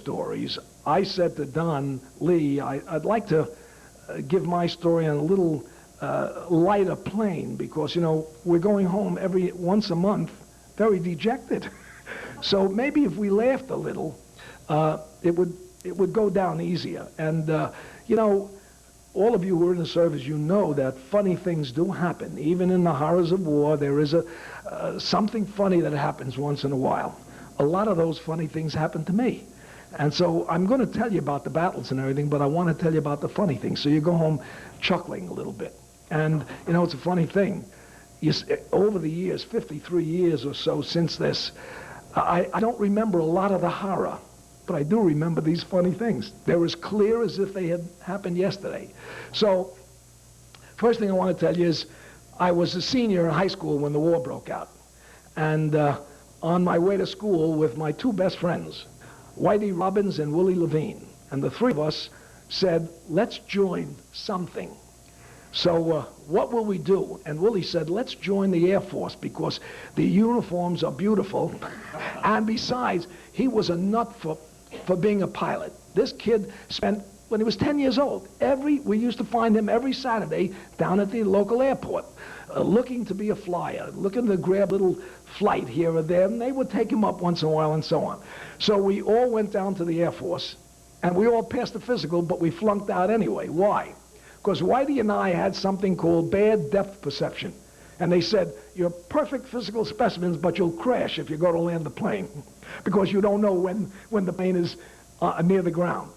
stories, I said to Don Lee, I'd like to give my story on a little lighter plane because, you know, we're going home once a month very dejected. So maybe if we laughed a little, it would go down easier. And, you know, all of you who are in the service, you know that funny things do happen. Even in the horrors of war, there is something funny that happens once in a while. A lot of those funny things happen to me. And so I'm going to tell you about the battles and everything, but I want to tell you about the funny things. So you go home chuckling a little bit. And, you know, it's a funny thing. Over the years, 53 years or so since this, I don't remember a lot of the horror, but I do remember these funny things. They're as clear as if they had happened yesterday. So, first thing I want to tell you is I was a senior in high school when the war broke out. And on my way to school with my two best friends, Whitey Robbins and Willie Levine, and the three of us said, let's join something. So what will we do? And Willie said, let's join the Air Force because the uniforms are beautiful. And besides, he was a nut for being a pilot. This kid spent, when he was 10 years old, we used to find him every Saturday down at the local airport, looking to be a flyer, looking to grab a little flight here or there, and they would take him up once in a while and so on. So we all went down to the Air Force, and we all passed the physical, but we flunked out anyway. Why? Because Whitey and I had something called bad depth perception. And they said, you're perfect physical specimens, but you'll crash if you go to land the plane because you don't know when the plane is near the ground.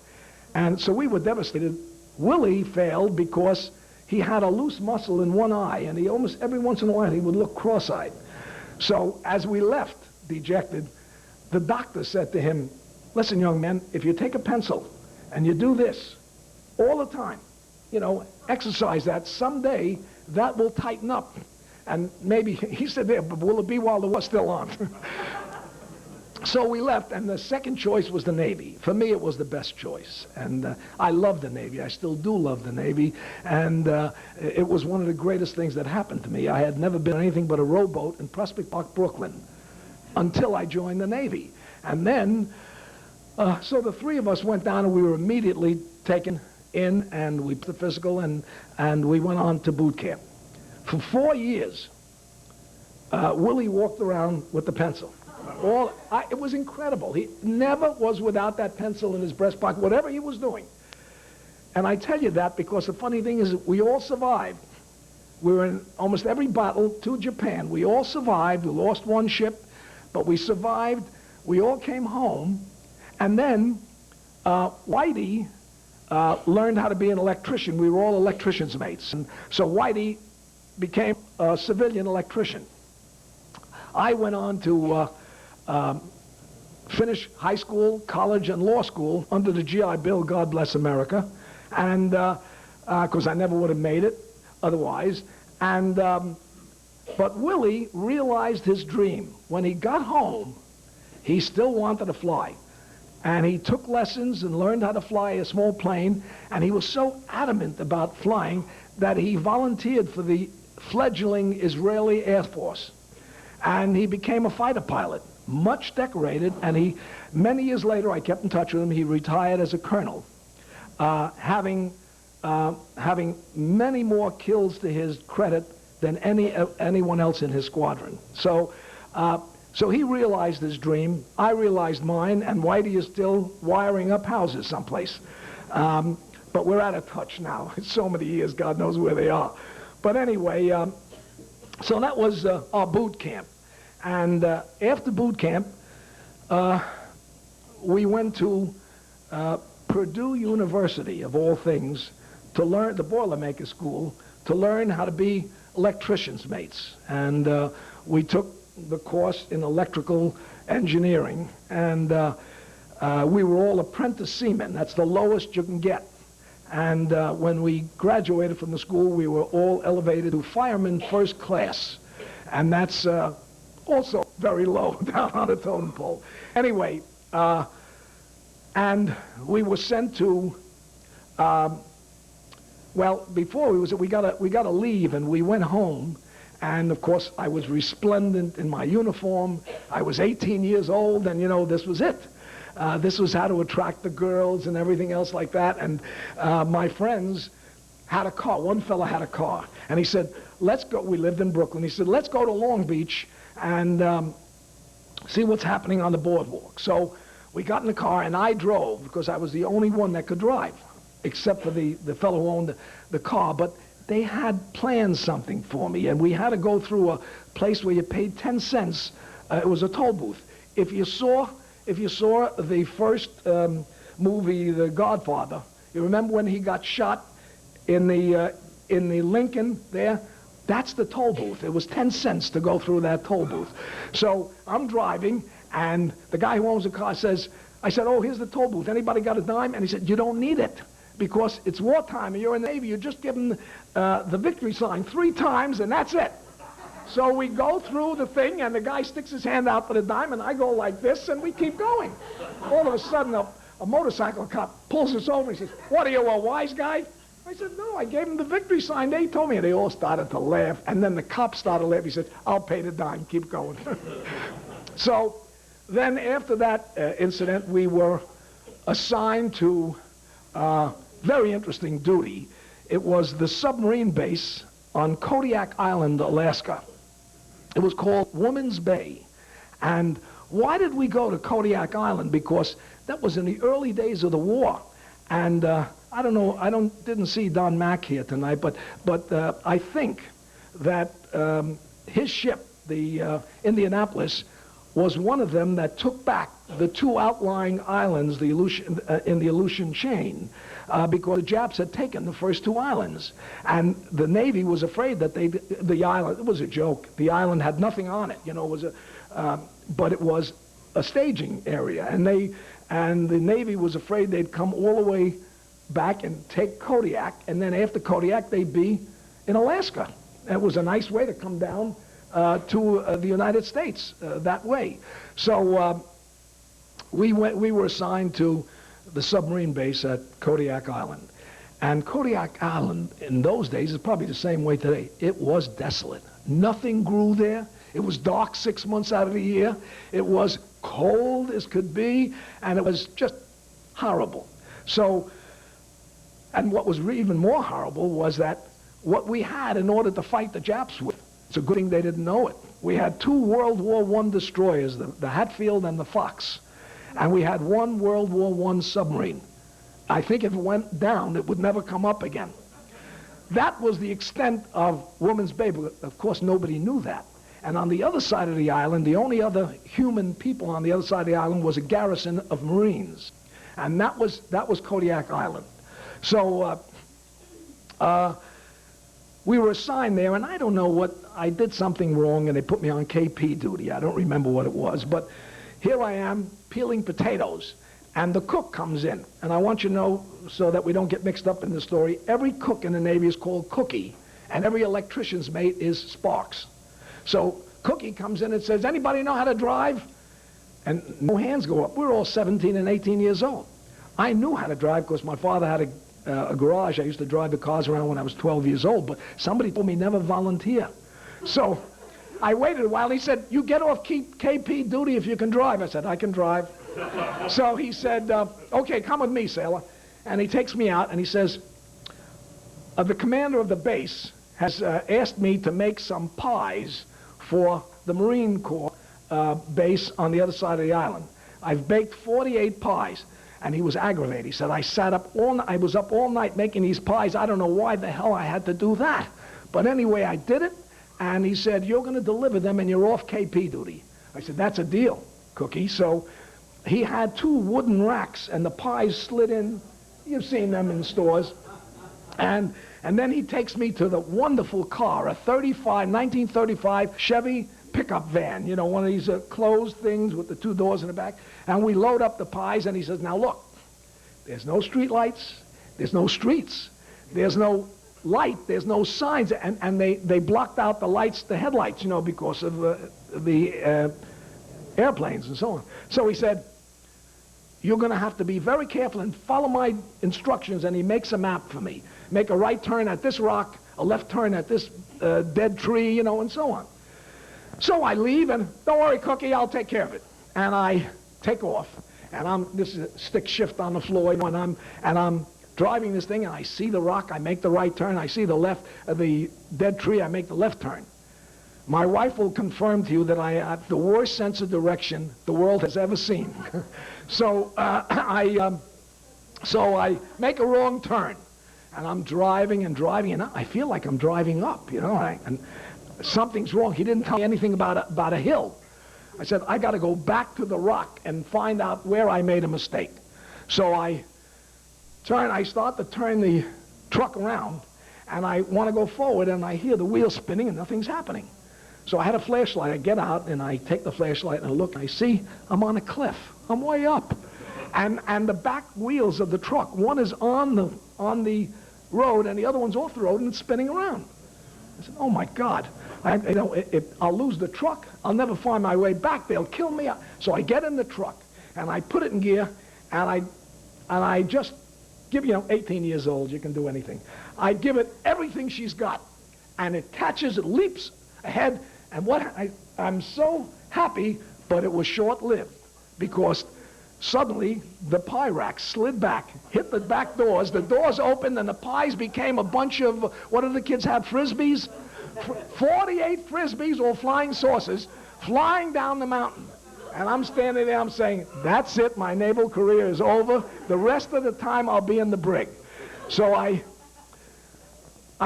And so we were devastated. Willie failed because he had a loose muscle in one eye, and he almost every once in a while he would look cross-eyed. So as we left, dejected, the doctor said to him, listen, young man, if you take a pencil and you do this all the time, you know, exercise that, someday that will tighten up. And maybe, he said, there, but will it be while the war's still on? So we left, and the second choice was the Navy. For me, it was the best choice. And I love the Navy. I still do love the Navy. And it was one of the greatest things that happened to me. I had never been on anything but a rowboat in Prospect Park, Brooklyn, until I joined the Navy. And then, so the three of us went down, and we were immediately taken in, and we put the physical, and we went on to boot camp. For 4 years, Willie walked around with the pencil. It was incredible. He never was without that pencil in his breast pocket, whatever he was doing. And I tell you that because the funny thing is we all survived. We were in almost every battle to Japan. We all survived. We lost one ship, but we survived. We all came home. And then Whitey learned how to be an electrician. We were all electricians' mates. And so Whitey became a civilian electrician. I went on to finish high school, college, and law school under the GI Bill, God bless America, and because I never would have made it otherwise. And but Willie realized his dream. When he got home, he still wanted to fly. And he took lessons and learned how to fly a small plane, and he was so adamant about flying that he volunteered for the fledgling Israeli Air Force. And he became a fighter pilot, much decorated, and many years later, I kept in touch with him. He retired as a colonel, having many more kills to his credit than anyone else in his squadron. So he realized his dream. I realized mine, and Whitey is still wiring up houses someplace. But we're out of touch now. It's so many years, God knows where they are. But anyway, so that was our boot camp. And after boot camp, we went to Purdue University, of all things, to learn, the Boilermaker School, to learn how to be electricians' mates. And we took the course in electrical engineering, and we were all apprentice seamen. That's the lowest you can get. And when we graduated from the school, we were all elevated to fireman first class. And that's also very low down on the totem pole. Anyway, and we were sent to, well, before we got to leave, and we went home. And of course, I was resplendent in my uniform. I was 18 years old, and you know, this was it. this was how to attract the girls and everything else like that. And my friends had a car. One fella had a car. And he said, let's go. We lived in Brooklyn. He said, let's go to Long Beach and see what's happening on the boardwalk. So we got in the car, and I drove because I was the only one that could drive, except for the fellow who owned the car. But they had planned something for me, and we had to go through a place where you paid 10 cents. It was a toll booth. If you saw the first movie, The Godfather, you remember when he got shot in the Lincoln there? That's the toll booth. It was 10 cents to go through that toll booth. So I'm driving, and the guy who owns the car says, I said, oh, here's the toll booth. Anybody got a dime? And he said, you don't need it, because it's wartime and you're in the Navy. You just give them the victory sign 3 times, and that's it. So we go through the thing, and the guy sticks his hand out for the dime, and I go like this, and we keep going. All of a sudden, a motorcycle cop pulls us over. He says, what are you, a wise guy? I said, no, I gave him the victory sign. They told me. And they all started to laugh, and then the cop started laughing. He said, I'll pay the dime. Keep going. So then after that incident, we were assigned to very interesting duty. It was the submarine base on Kodiak Island, Alaska. It was called Woman's Bay. And why did we go to Kodiak Island? Because that was in the early days of the war. And I don't know, didn't see Don Mack here tonight, but I think that his ship, the Indianapolis, was one of them that took back the 2 outlying islands, the in the Aleutian chain, because the Japs had taken the first 2 islands. And the Navy was afraid that the island, it was a joke, the island had nothing on it, you know, it was but it was a staging area. And the Navy was afraid they'd come all the way back and take Kodiak, and then after Kodiak, they'd be in Alaska. It was a nice way to come down to the United States that way. So we were assigned to the submarine base at Kodiak Island. And Kodiak Island in those days is probably the same way today. It was desolate. Nothing grew there. It was dark 6 months out of the year. It was cold as could be, and it was just horrible. So, and what was even more horrible was that what we had in order to fight the Japs with, it's a good thing they didn't know it. We had 2 World War I destroyers, the Hatfield and the Fox, and we had 1 World War I submarine. I think if it went down, it would never come up again. That was the extent of Woman's Bay, but of course nobody knew that. And on the other side of the island, the only other human people on the other side of the island was a garrison of Marines. And that was Kodiak Island. So we were assigned there, and I don't know what, I did something wrong, and they put me on KP duty. I don't remember what it was, but here I am peeling potatoes, and the cook comes in. And I want you to know, so that we don't get mixed up in the story, every cook in the Navy is called Cookie, and every electrician's mate is Sparks. So Cookie comes in and says, anybody know how to drive? And no hands go up. We're all 17 and 18 years old. I knew how to drive because my father had a garage. I used to drive the cars around when I was 12 years old, but somebody told me never volunteer. So I waited a while. He said, you get off KP duty if you can drive. I said, I can drive. So he said, okay, come with me, sailor. And he takes me out and he says, the commander of the base has asked me to make some pies for the Marine Corps base on the other side of the island. I've baked 48 pies. And he was aggravated. He said, I was up all night making these pies. I don't know why the hell I had to do that. But anyway, I did it. And he said, you're going to deliver them and you're off KP duty. I said, that's a deal, Cookie. So he had 2 wooden racks and the pies slid in. You've seen them in stores. And then he takes me to the wonderful car, a 1935 Chevy pickup van, you know, one of these closed things with the 2 doors in the back. And we load up the pies, and he says, now look, there's no street lights, there's no streets, there's no light, there's no signs, and they blocked out the lights, the headlights, you know, because of the airplanes and so on. So he said, you're going to have to be very careful and follow my instructions. And he makes a map for me. Make a right turn at this rock, a left turn at this dead tree, you know, and so on. So I leave, and don't worry, Cookie, I'll take care of it. And I take off. and this is a stick shift on the floor, and I'm driving this thing, and I see the rock, I make the right turn, I see the dead tree, I make the left turn. My wife will confirm to you that I have the worst sense of direction the world has ever seen. So I make a wrong turn, and I'm driving, and I feel like I'm driving up, and something's wrong. He didn't tell me anything about a hill. I said, I got to go back to the rock and find out where I made a mistake. So I start to turn the truck around, and I want to go forward, and I hear the wheel spinning, and nothing's happening. So I had a flashlight. I get out, and I take the flashlight, and I look, and I see I'm on a cliff. I'm way up. And the back wheels of the truck, one is on the road, and the other one's off the road, and it's spinning around. I said, oh, my God. I'll lose the truck. I'll never find my way back. They'll kill me. So I get in the truck, and I put it in gear, and I just give, 18 years old, you can do anything. I give it everything she's got, and it catches, it leaps ahead, and I'm so happy, but it was short-lived, because suddenly the pie rack slid back, hit the back doors, the doors opened, and the pies became a bunch of, what do the kids have, Frisbees? 48 Frisbees, or flying saucers, flying down the mountain. And I'm standing there, I'm saying, that's it, my naval career is over. The rest of the time I'll be in the brig. So I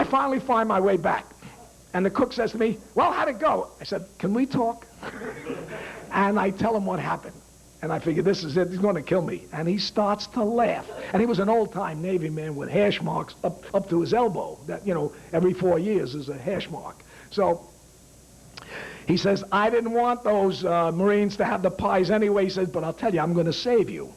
finally find my way back. And the cook says to me, well, how'd it go? I said, can we talk? And I tell him what happened. And I figure, this is it, he's going to kill me. And he starts to laugh. And he was an old-time Navy man with hash marks up to his elbow. That, every 4 years is a hash mark. So he says, I didn't want those Marines to have the pies anyway. He says, but I'll tell you, I'm going to save you.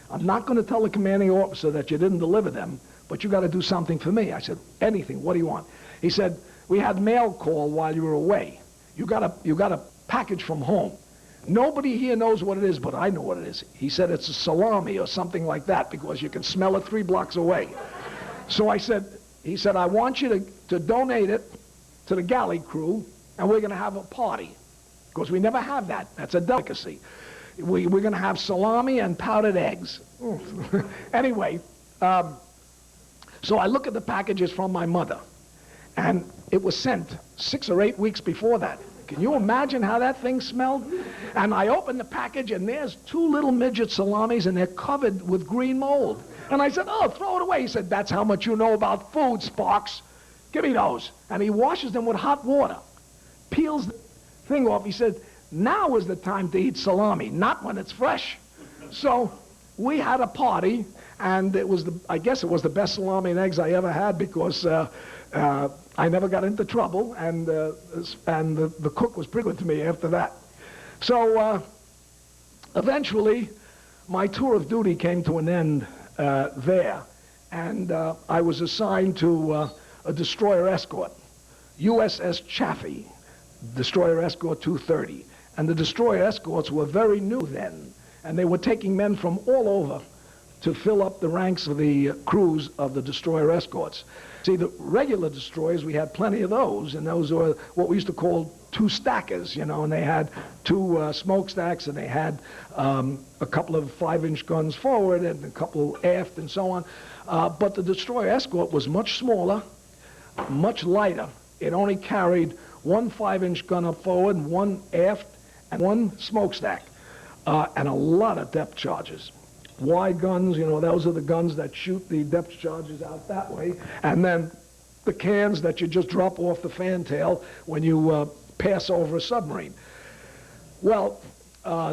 I'm not going to tell the commanding officer that you didn't deliver them, but you got to do something for me. I said, anything, what do you want? He said, we had mail call while you were away. You got a package from home. Nobody here knows what it is, but I know what it is. He said it's a salami or something like that, because you can smell it 3 blocks away. So he said, I want you to donate it to the galley crew, and we're going to have a party, because we never have that. That's a delicacy. We're going to have salami and powdered eggs. Anyway, so I look at the packages from my mother, and it was sent 6 or 8 weeks before that. Can you imagine how that thing smelled? And I opened the package, and there's 2 little midget salamis, and they're covered with green mold. And I said, oh, throw it away. He said, that's how much you know about food, Sparks. Give me those. And he washes them with hot water, peels the thing off. He said, now is the time to eat salami, not when it's fresh. So we had a party, and I guess it was the best salami and eggs I ever had, because I never got into trouble, and the cook was pretty good to me after that. So eventually, my tour of duty came to an end there, and I was assigned to a destroyer escort, USS Chaffee, destroyer escort 230. And the destroyer escorts were very new then, and they were taking men from all over to fill up the ranks of the crews of the destroyer escorts. See, the regular destroyers, we had plenty of those, and those were what we used to call 2 stackers, and they had 2 smokestacks, and they had a couple of 5-inch guns forward and a couple aft and so on. But the destroyer escort was much smaller, much lighter. It only carried 1 5-inch gun up forward, 1 aft, and 1 smokestack, and a lot of depth charges. Wide guns, those are the guns that shoot the depth charges out that way, and then the cans that you just drop off the fantail when you pass over a submarine. Well,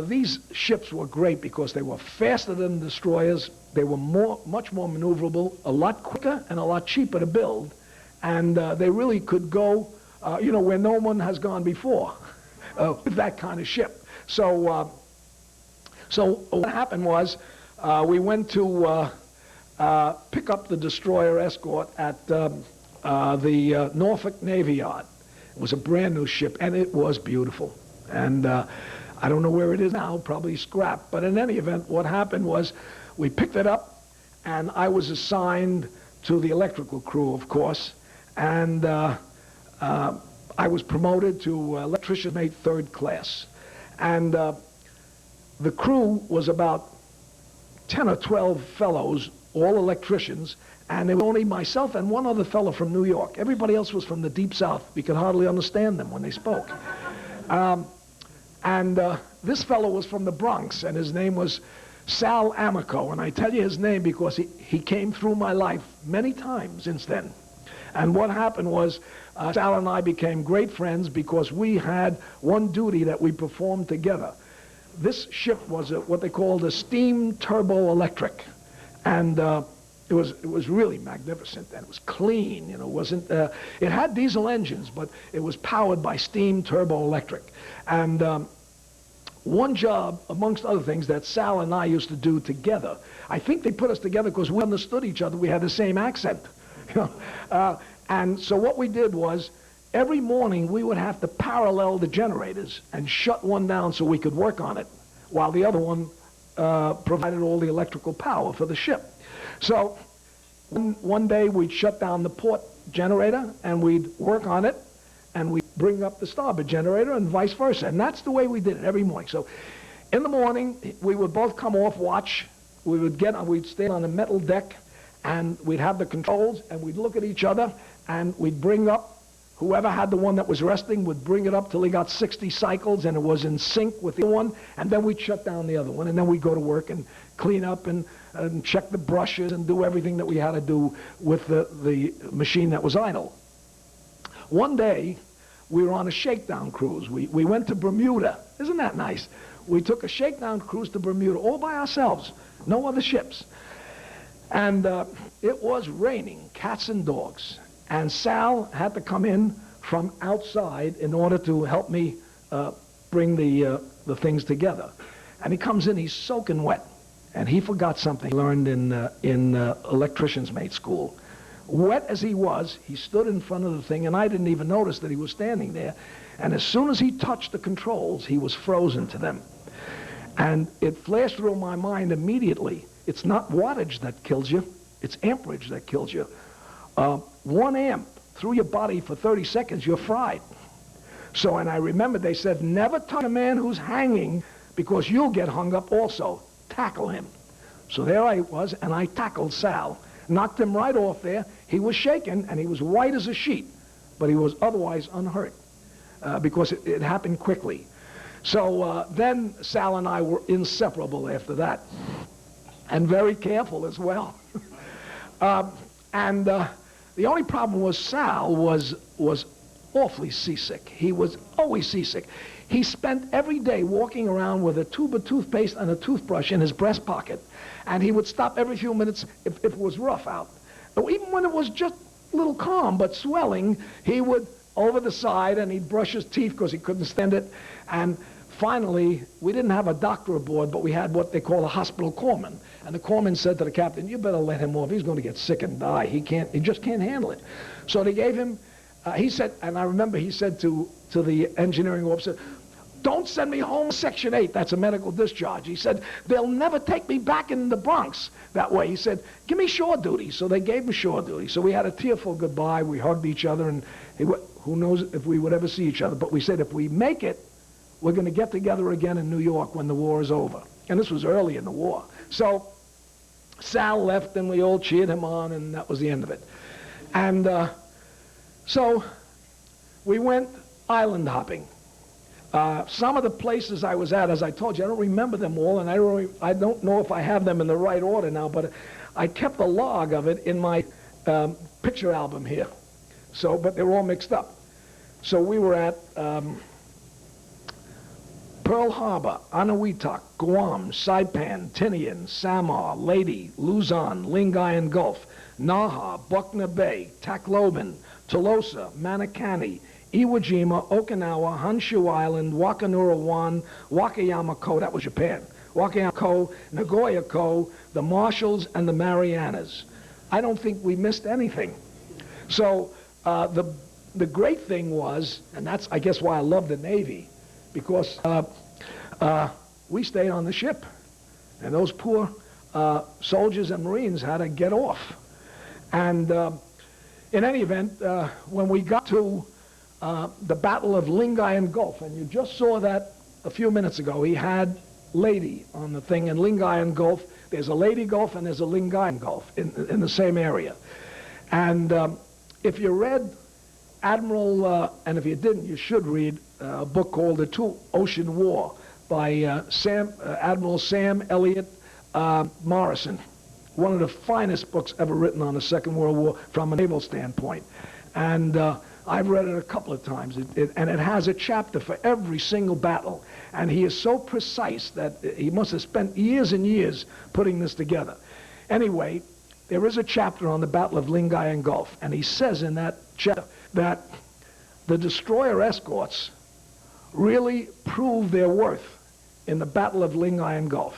these ships were great because they were faster than destroyers, they were much more maneuverable, a lot quicker and a lot cheaper to build, and they really could go, where no one has gone before with that kind of ship. So what happened was, we went to pick up the destroyer escort at the Norfolk Navy Yard. It was a brand new ship, and it was beautiful. And I don't know where it is now, probably scrapped. But in any event, what happened was we picked it up, and I was assigned to the electrical crew, of course. And I was promoted to electrician mate 3rd class. And the crew was about 10 or 12 fellows, all electricians, and there was only myself and one other fellow from New York. Everybody else was from the Deep South. We could hardly understand them when they spoke. This fellow was from the Bronx, and his name was Sal Amico. And I tell you his name because he came through my life many times since then. And what happened was Sal and I became great friends because we had one duty that we performed together. This ship was what they called a steam turbo electric. And it was really magnificent, and it was clean. You know, it had diesel engines, but it was powered by steam turbo electric. And one job, amongst other things, that Sal and I used to do together, I think they put us together because we understood each other. We had the same accent. You know? And so what we did was, every morning we would have to parallel the generators and shut one down so we could work on it, while the other one provided all the electrical power for the ship. So one day we'd shut down the port generator and we'd work on it, and we'd bring up the starboard generator and vice versa. And that's the way we did it every morning. So in the morning, we would both come off watch. We'd stay on a metal deck, and we'd have the controls, and we'd look at each other, and we'd bring up, whoever had the one that was resting would bring it up till he got 60 cycles, and it was in sync with the other one, and then we'd shut down the other one, and then we'd go to work and clean up and check the brushes and do everything that we had to do with the machine that was idle. One day, we were on a shakedown cruise. We went to Bermuda. Isn't that nice? We took a shakedown cruise to Bermuda all by ourselves, no other ships. And it was raining cats and dogs. And Sal had to come in from outside in order to help me bring the things together. And he comes in, he's soaking wet. And he forgot something he learned in electrician's mate school. Wet as he was, he stood in front of the thing, and I didn't even notice that he was standing there. And as soon as he touched the controls, he was frozen to them. And it flashed through my mind immediately. It's not wattage that kills you, it's amperage that kills you. 1 amp through your body for 30 seconds, you're fried. So, and I remember they said, never touch a man who's hanging because you'll get hung up also. Tackle him. So there I was, and I tackled Sal. Knocked him right off there. He was shaken, and he was white as a sheet, but he was otherwise unhurt because it happened quickly. So then Sal and I were inseparable after that, and very careful as well. The only problem was Sal was awfully seasick. He was always seasick. He spent every day walking around with a tube of toothpaste and a toothbrush in his breast pocket. And he would stop every few minutes if it was rough out. But even when it was just a little calm but swelling, he would over the side and he'd brush his teeth because he couldn't stand it. And finally, we didn't have a doctor aboard, but we had what they call a hospital corpsman. And the corpsman said to the captain, you better let him off. He's going to get sick and die. He just can't handle it. So they gave him, he said, and I remember he said to the engineering officer, don't send me home Section 8. That's a medical discharge. He said, they'll never take me back in the Bronx that way. He said, give me shore duty. So they gave him shore duty. So we had a tearful goodbye. We hugged each other, and who knows if we would ever see each other. But we said, if we make it, we're going to get together again in New York when the war is over. And this was early in the war. So Sal left, and we all cheered him on, and that was the end of it. And so we went island hopping. Some of the places I was at, as I told you, I don't remember them all, and I don't know if I have them in the right order now, but I kept a log of it in my picture album here. So, but they're all mixed up. So we were at Pearl Harbor, Anahuac, Guam, Saipan, Tinian, Samar, Leyte, Luzon, Lingayen Gulf, Naha, Buckner Bay, Tacloban, Tolosa, Manakani, Iwo Jima, Okinawa, Honshu Island, Wakanura-Wan, Wakayama-ko, that was Japan, Wakayama-ko, Nagoya-ko, the Marshalls, and the Marianas. I don't think we missed anything. So the great thing was, and that's, I guess, why I love the Navy, because we stayed on the ship, and those poor soldiers and Marines had to get off. And in any event, when we got to the Battle of Lingayen Gulf, and you just saw that a few minutes ago. He had Leyte on the thing, and Lingayen Gulf, There's a Leyte Gulf and there's a Lingayen Gulf in the same area. And if you read Admiral, and if you didn't, you should read a book called The Two-Ocean War by Admiral Sam Elliott Morrison. One of the finest books ever written on the Second World War from a naval standpoint. And I've read it a couple of times, and it has a chapter for every single battle. And he is so precise that he must have spent years and years putting this together. Anyway, there is a chapter on the Battle of Lingayen Gulf, and he says in that chapter that the destroyer escorts really proved their worth in the Battle of Lingayen Gulf.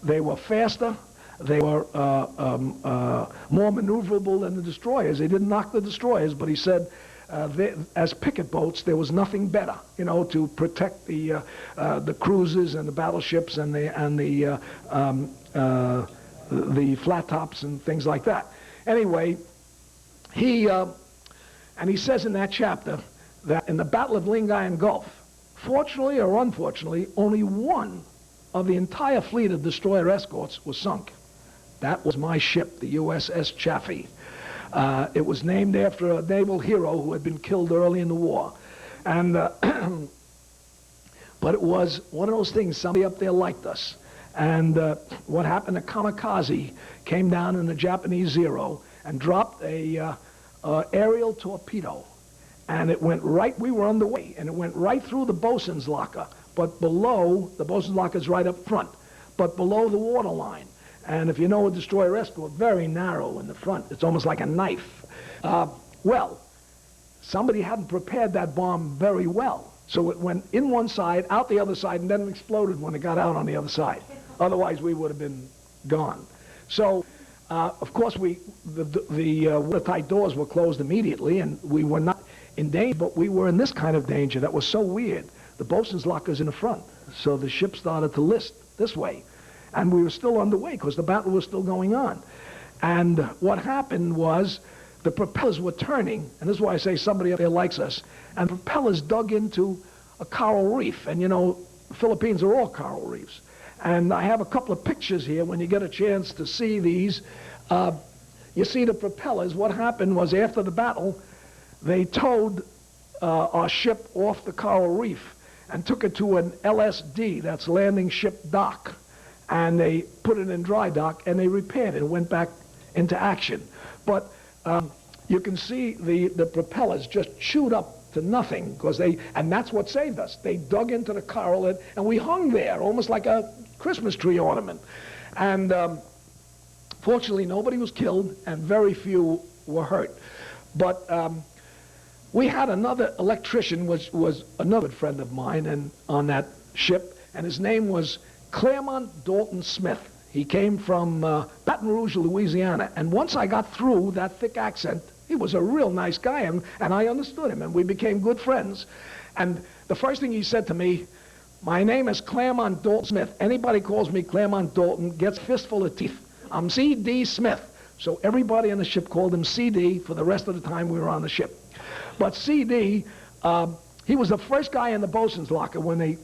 They were faster, they were more maneuverable than the destroyers. They didn't knock the destroyers, but he said as picket boats, there was nothing better, you know, to protect the cruisers and the battleships and the flat tops and things like that. Anyway, he says in that chapter that in the Battle of Lingayen Gulf, fortunately or unfortunately, only one of the entire fleet of destroyer escorts was sunk. That was my ship, the USS Chaffee. It was named after a naval hero who had been killed early in the war. And but it was one of those things, somebody up there liked us. And what happened, a kamikaze came down in the Japanese Zero and dropped a aerial torpedo. And it went right, we were underway, and it went right through the bosun's locker, but below, the bosun's locker is right up front, but below the waterline. And if you know a destroyer escort, very narrow in the front. It's almost like a knife. Well, somebody hadn't prepared that bomb very well. So it went in one side, out the other side, and then it exploded when it got out on the other side. Otherwise, we would have been gone. So, of course, the watertight doors were closed immediately, and we were not in danger, but we were in this kind of danger that was so weird. The bosun's locker's in the front, so the ship started to list this way. And we were still underway because the battle was still going on. And what happened was the propellers were turning, and this is why I say somebody up there likes us, and the propellers dug into a coral reef. And you know, the Philippines are all coral reefs. And I have a couple of pictures here when you get a chance to see these. You see the propellers. What happened was after the battle, they towed our ship off the coral reef and took it to an LSD, that's landing ship dock. And they put it in dry dock, and they repaired it and went back into action. But you can see the propellers just chewed up to nothing, because and that's what saved us. They dug into the coral, and we hung there, almost like a Christmas tree ornament. And fortunately, nobody was killed, and very few were hurt. But we had another electrician, which was another friend of mine, and on that ship, and his name was Claremont Dalton Smith. He came from Baton Rouge, Louisiana. And once I got through that thick accent, he was a real nice guy, and I understood him, and we became good friends. And the first thing he said to me, "My name is Claremont Dalton Smith. Anybody calls me Claremont Dalton gets a fistful of teeth. I'm C.D. Smith." So everybody on the ship called him C.D. for the rest of the time we were on the ship. But C.D., he was the first guy in the bosun's locker when they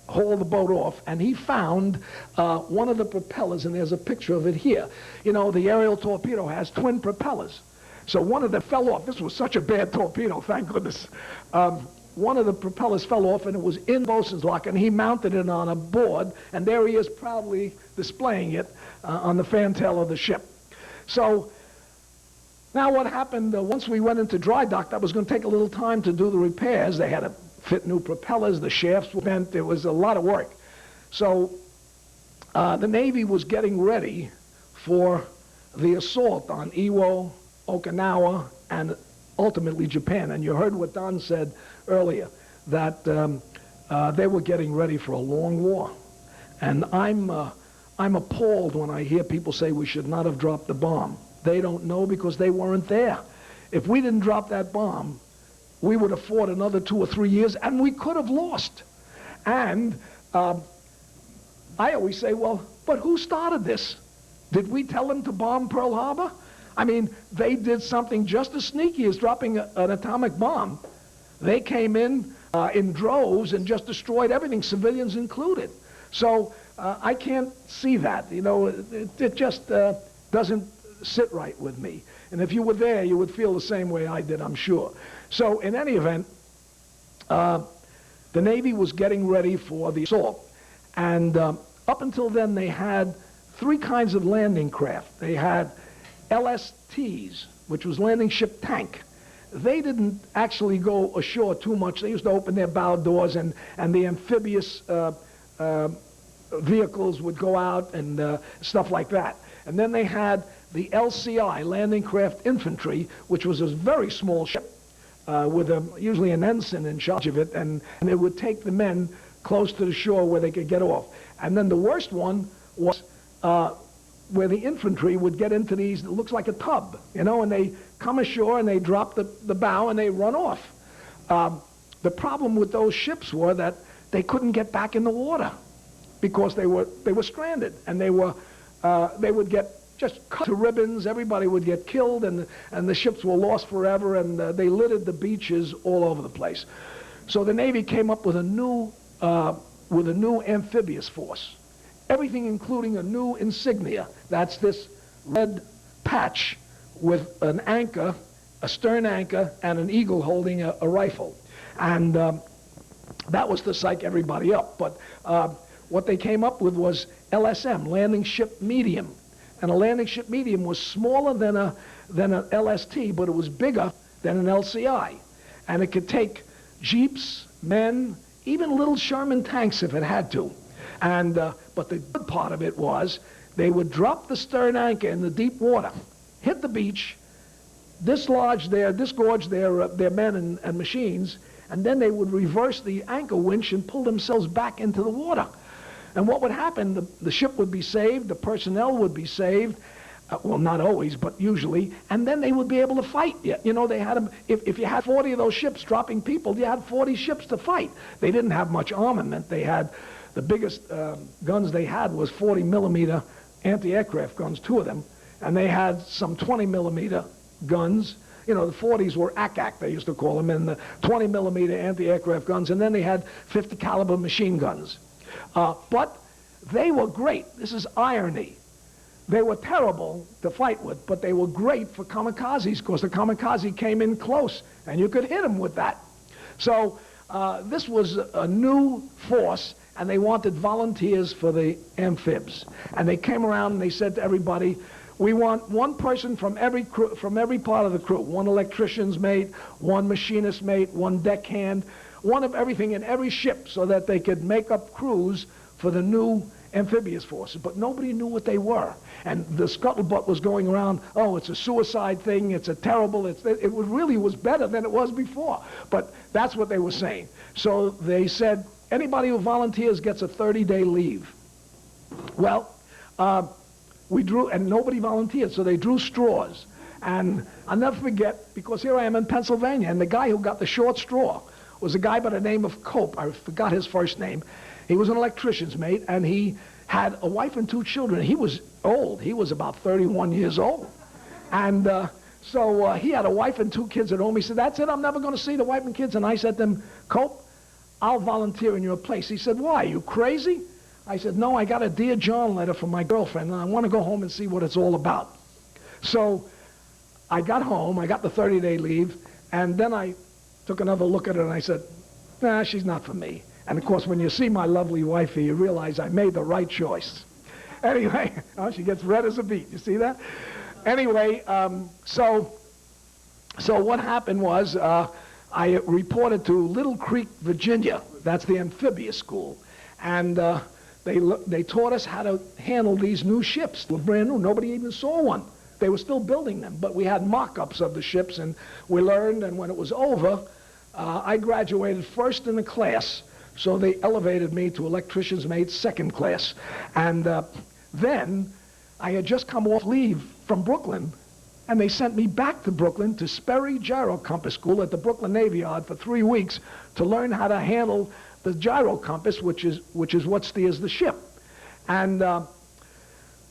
hauled the boat off, and he found one of the propellers, and there's a picture of it here. You know, the aerial torpedo has twin propellers. So one of them fell off. This was such a bad torpedo, thank goodness. One of the propellers fell off, and it was in bosun's locker, and he mounted it on a board, and there he is proudly displaying it on the fantail of the ship. So now what happened, once we went into dry dock, that was going to take a little time to do the repairs. They had to fit new propellers, the shafts were bent, it was a lot of work. So the Navy was getting ready for the assault on Iwo, Okinawa, and ultimately Japan. And you heard what Don said earlier, that they were getting ready for a long war. And I'm appalled when I hear people say we should not have dropped the bomb. They don't know because they weren't there. If we didn't drop that bomb, we would have fought another 2 or 3 years, and we could have lost. And I always say, well, but who started this? Did we tell them to bomb Pearl Harbor? I mean, they did something just as sneaky as dropping an atomic bomb. They came in droves and just destroyed everything, civilians included. So I can't see that. You know, it just doesn't sit right with me. And if you were there, you would feel the same way I did, I'm sure. So in any event, the Navy was getting ready for the assault. And up until then, they had three kinds of landing craft. They had LSTs, which was landing ship tank. They didn't actually go ashore too much. They used to open their bow doors, and the amphibious vehicles would go out and stuff like that. And then they had the LCI, landing craft infantry, which was a very small ship with usually an ensign in charge of it, and it would take the men close to the shore where they could get off. And then the worst one was where the infantry would get into these, it looks like a tub, you know, and they come ashore and they drop the bow and they run off. The problem with those ships were that they couldn't get back in the water because they were stranded, and they would get just cut to ribbons. Everybody would get killed, and the ships were lost forever, and they littered the beaches all over the place. So the Navy came up with a new amphibious force. Everything including a new insignia. That's this red patch with an anchor, a stern anchor, and an eagle holding a rifle. And that was to psych everybody up. But what they came up with was LSM, landing ship medium. And a landing ship medium was smaller than an LST, but it was bigger than an LCI. And it could take jeeps, men, even little Sherman tanks if it had to. And but the good part of it was they would drop the stern anchor in the deep water, hit the beach, dislodge disgorge their men and machines, and then they would reverse the anchor winch and pull themselves back into the water. And what would happen? The ship would be saved, the personnel would be saved, well, not always, but usually, and then they would be able to fight. You know, they had them. If you had 40 of those ships dropping people, you had 40 ships to fight. They didn't have much armament. They had the biggest guns they had was 40 millimeter anti-aircraft guns, two of them, and they had some 20 millimeter guns. You know, the 40s were ACAC, they used to call them, and the 20 millimeter anti-aircraft guns, and then they had 50 caliber machine guns. But they were great. This is irony. They were terrible to fight with, but they were great for kamikazes, because the kamikaze came in close, and you could hit them with that. So this was a new force, and they wanted volunteers for the amphibs. And they came around and they said to everybody, we want one person from every crew, from every part of the crew, one electrician's mate, one machinist mate, one deckhand, one of everything in every ship, so that they could make up crews for the new amphibious forces. But nobody knew what they were. And the scuttlebutt was going around, oh, it's a suicide thing, it's a terrible, it really was better than it was before. But that's what they were saying. So they said, anybody who volunteers gets a 30-day leave. Well, we drew, and nobody volunteered, so they drew straws. And I'll never forget, because here I am in Pennsylvania, and the guy who got the short straw was a guy by the name of Cope. I forgot his first name. He was an electrician's mate, and he had a wife and two children. He was old. He was about 31 years old. And so he had a wife and two kids at home. He said, that's it, I'm never going to see the wife and kids. And I said to him, Cope, I'll volunteer in your place. He said, why, you crazy? I said, no, I got a Dear John letter from my girlfriend, and I want to go home and see what it's all about. So I got home, I got the 30-day leave, and then I took another look at her, and I said, nah, she's not for me. And of course, when you see my lovely wifey, you realize I made the right choice. Anyway, oh, she gets red as a beet. You see that? Anyway, so what happened was I reported to Little Creek, Virginia. That's the amphibious school. And they taught us how to handle these new ships. They were brand new. Nobody even saw one. They were still building them. But we had mock-ups of the ships, and we learned. And when it was over, I graduated first in the class. So they elevated me to electrician's mate, second class. And then I had just come off leave from Brooklyn, and they sent me back to Brooklyn to Sperry Gyro Compass School at the Brooklyn Navy Yard for 3 weeks to learn how to handle the gyro compass, which is what steers the ship. And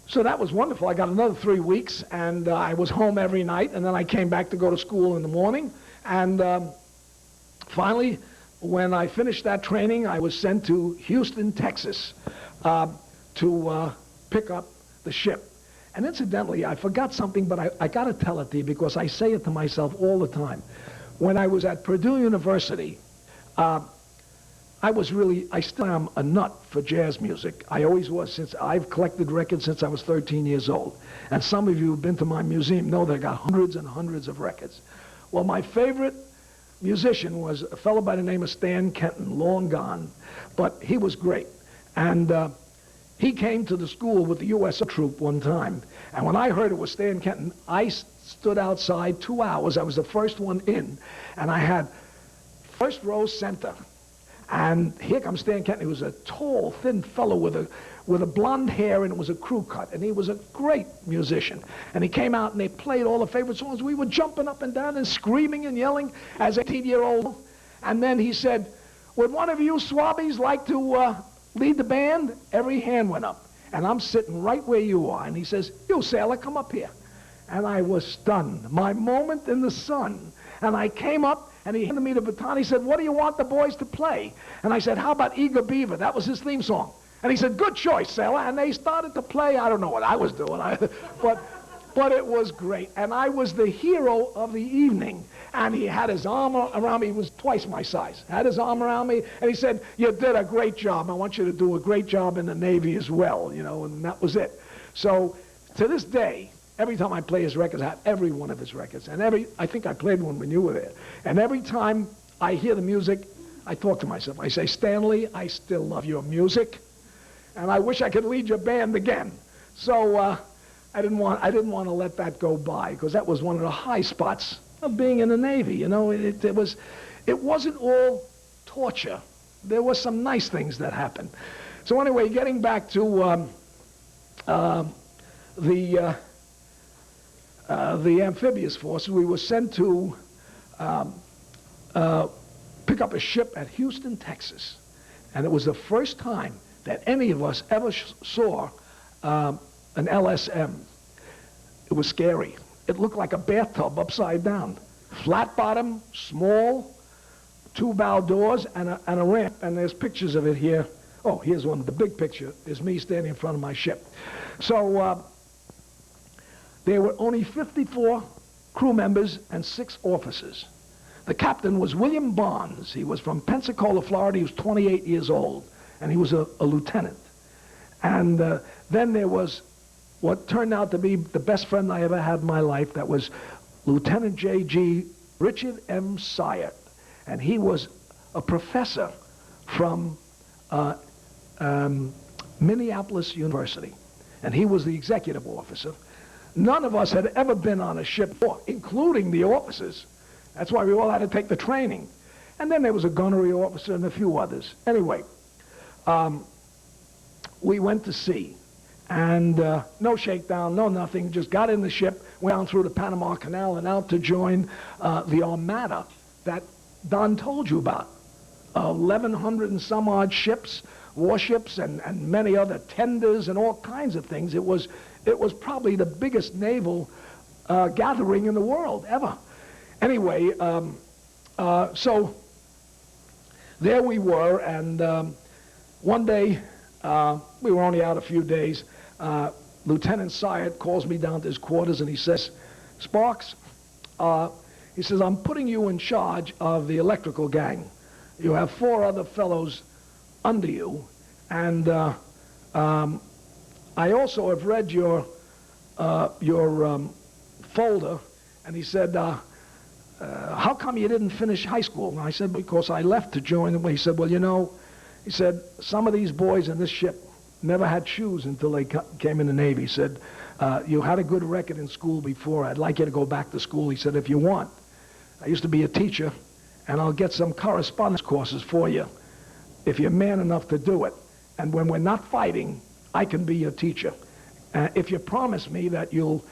so that was wonderful. I got another 3 weeks, and I was home every night, and then I came back to go to school in the morning. And finally, when I finished that training, I was sent to Houston, Texas. to pick up the ship. And incidentally, I forgot something, but I got to tell it to you because I say it to myself all the time. When I was at Purdue University, I still am a nut for jazz music. I always was. Since I've collected records since I was 13 years old. And some of you who've been to my museum know that I got hundreds and hundreds of records. Well, my favorite musician was a fellow by the name of Stan Kenton, long gone, but he was great. And he came to the school with the U.S. troop one time. And when I heard it was Stan Kenton, I stood outside 2 hours. I was the first one in, and I had first row center. And here comes Stan Kenton. He was a tall, thin fellow with a blonde hair, and it was a crew cut. And he was a great musician. And he came out, and they played all the favorite songs. We were jumping up and down and screaming and yelling as an 18-year-old. And then he said, would one of you swabbies like to lead the band? Every hand went up. And I'm sitting right where you are. And he says, you sailor, come up here. And I was stunned. My moment in the sun. And I came up, and he handed me the baton. He said, what do you want the boys to play? And I said, how about Eager Beaver? That was his theme song. And he said, good choice, sailor. And they started to play. I don't know what I was doing, but it was great. And I was the hero of the evening. And he had his arm around me. He was twice my size. Had his arm around me, and he said, you did a great job. I want you to do a great job in the Navy as well, you know, and that was it. So to this day, every time I play his records, I have every one of his records. And I think I played one when you were there. And every time I hear the music, I talk to myself. I say, Stanley, I still love your music, and I wish I could lead your band again. So I didn't want to let that go by, because that was one of the high spots of being in the Navy. You know, it wasn't all torture. There were some nice things that happened. So anyway, getting back to the amphibious forces, we were sent to pick up a ship at Houston, Texas. And it was the first time that any of us ever saw an LSM. It was scary. It looked like a bathtub upside down. Flat bottom, small, 2 bow doors, and a ramp. And there's pictures of it here. Oh, here's one. The big picture is me standing in front of my ship. So there were only 54 crew members and 6 officers. The captain was William Barnes. He was from Pensacola, Florida. He was 28 years old, and he was a lieutenant. And then there was what turned out to be the best friend I ever had in my life. That was Lieutenant J.G. Richard M. Syatt. And he was a professor from Minneapolis University. And he was the executive officer. None of us had ever been on a ship before, including the officers. That's why we all had to take the training. And then there was a gunnery officer and a few others. Anyway, we went to sea. And no shakedown, no nothing, just got in the ship, went down through the Panama Canal and out to join the Armada that Don told you about. 1,100 and some odd ships, warships, and many other tenders and all kinds of things. It was probably the biggest naval gathering in the world ever. Anyway, so there we were, and one day, we were only out a few days, Lieutenant Syatt calls me down to his quarters and he says, Sparks, he says, I'm putting you in charge of the electrical gang. You have 4 other fellows under you, and I also have read your folder. And he said, how come you didn't finish high school? And I said, because I left to join them. He said, well, you know, he said, some of these boys in this ship never had shoes until they came in the Navy. He said, you had a good record in school before. I'd like you to go back to school. He said, if you want. I used to be a teacher, and I'll get some correspondence courses for you if you're man enough to do it. And when we're not fighting, I can be your teacher. If you promise me that you'll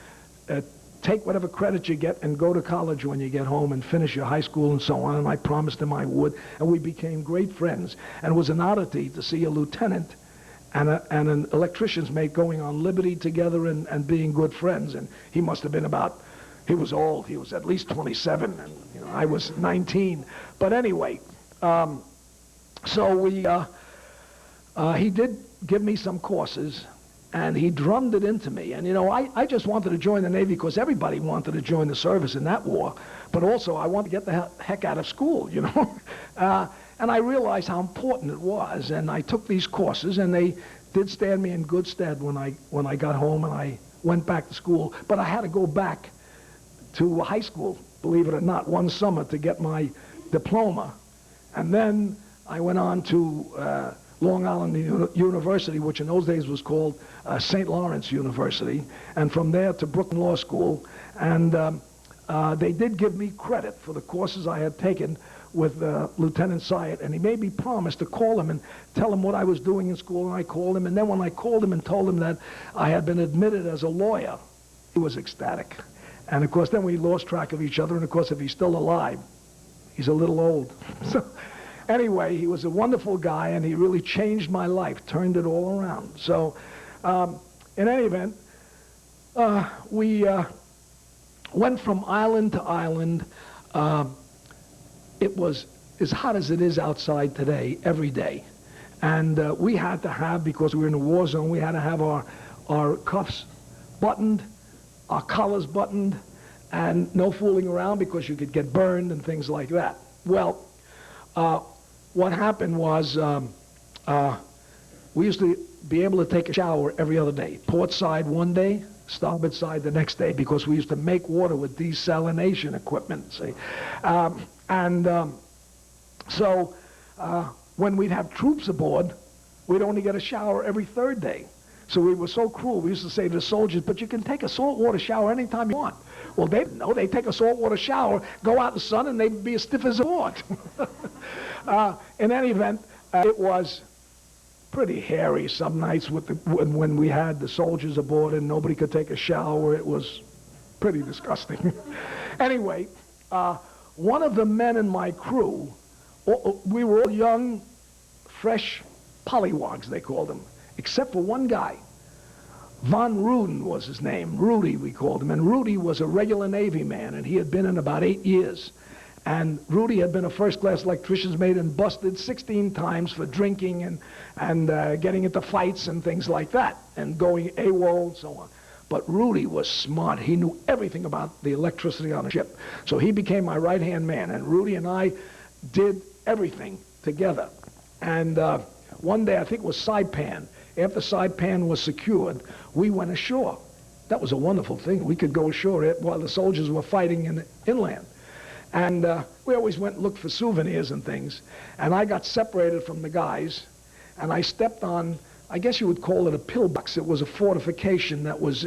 take whatever credit you get and go to college when you get home and finish your high school and so on. And I promised him I would, and we became great friends. And it was an oddity to see a lieutenant and an electrician's mate going on liberty together and being good friends. And he must have been he was old. He was at least 27, and you know, I was 19. But anyway, so he did give me some courses, and he drummed it into me. And, you know, I just wanted to join the Navy because everybody wanted to join the service in that war. But also, I wanted to get the heck out of school, you know. And I realized how important it was. And I took these courses, and they did stand me in good stead when I got home and I went back to school. But I had to go back to high school, believe it or not, one summer to get my diploma. And then I went on to Long Island University, which in those days was called St. Lawrence University, and from there to Brooklyn Law School. And they did give me credit for the courses I had taken with Lieutenant Syatt, and he made me promise to call him and tell him what I was doing in school, and I called him. And then when I called him and told him that I had been admitted as a lawyer, he was ecstatic. And of course, then we lost track of each other, and of course, if he's still alive, he's a little old. So anyway, he was a wonderful guy, and he really changed my life, turned it all around. So in any event, we went from island to island. It was as hot as it is outside today, every day. And we had to have, because we were in a war zone, we had to have our cuffs buttoned, our collars buttoned, and no fooling around because you could get burned and things like that. Well, what happened was we used to be able to take a shower every other day. Port side one day, starboard side the next day, because we used to make water with desalination equipment, see. So when we'd have troops aboard, we'd only get a shower every third day. So we were so cruel. We used to say to the soldiers, but you can take a saltwater shower anytime you want. Well, they didn't know. They'd take a saltwater shower, go out in the sun, and they'd be as stiff as a board. In any event, it was pretty hairy some nights when we had the soldiers aboard and nobody could take a shower. It was pretty disgusting. Anyway, one of the men in my crew, we were all young, fresh pollywogs, they called them, except for one guy. Von Ruden was his name. Rudy, we called him. And Rudy was a regular Navy man, and he had been in about 8 years. And Rudy had been a first-class electrician's mate and busted 16 times for drinking and getting into fights and things like that, and going AWOL and so on. But Rudy was smart. He knew everything about the electricity on a ship. So he became my right-hand man, and Rudy and I did everything together. And one day, I think it was Saipan, after Saipan was secured, we went ashore. That was a wonderful thing. We could go ashore while the soldiers were fighting inland. And we always went and looked for souvenirs and things. And I got separated from the guys, and I stepped on, I guess you would call it a pillbox. It was a fortification that was,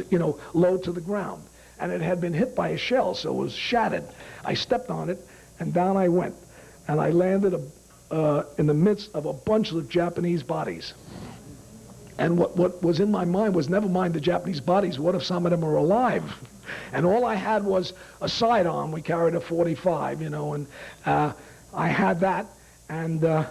low to the ground. And it had been hit by a shell, so it was shattered. I stepped on it, and down I went. And I landed in the midst of a bunch of Japanese bodies. And what was in my mind was, never mind the Japanese bodies, what if some of them are alive? And all I had was a sidearm. We carried a 45, and I had that, and there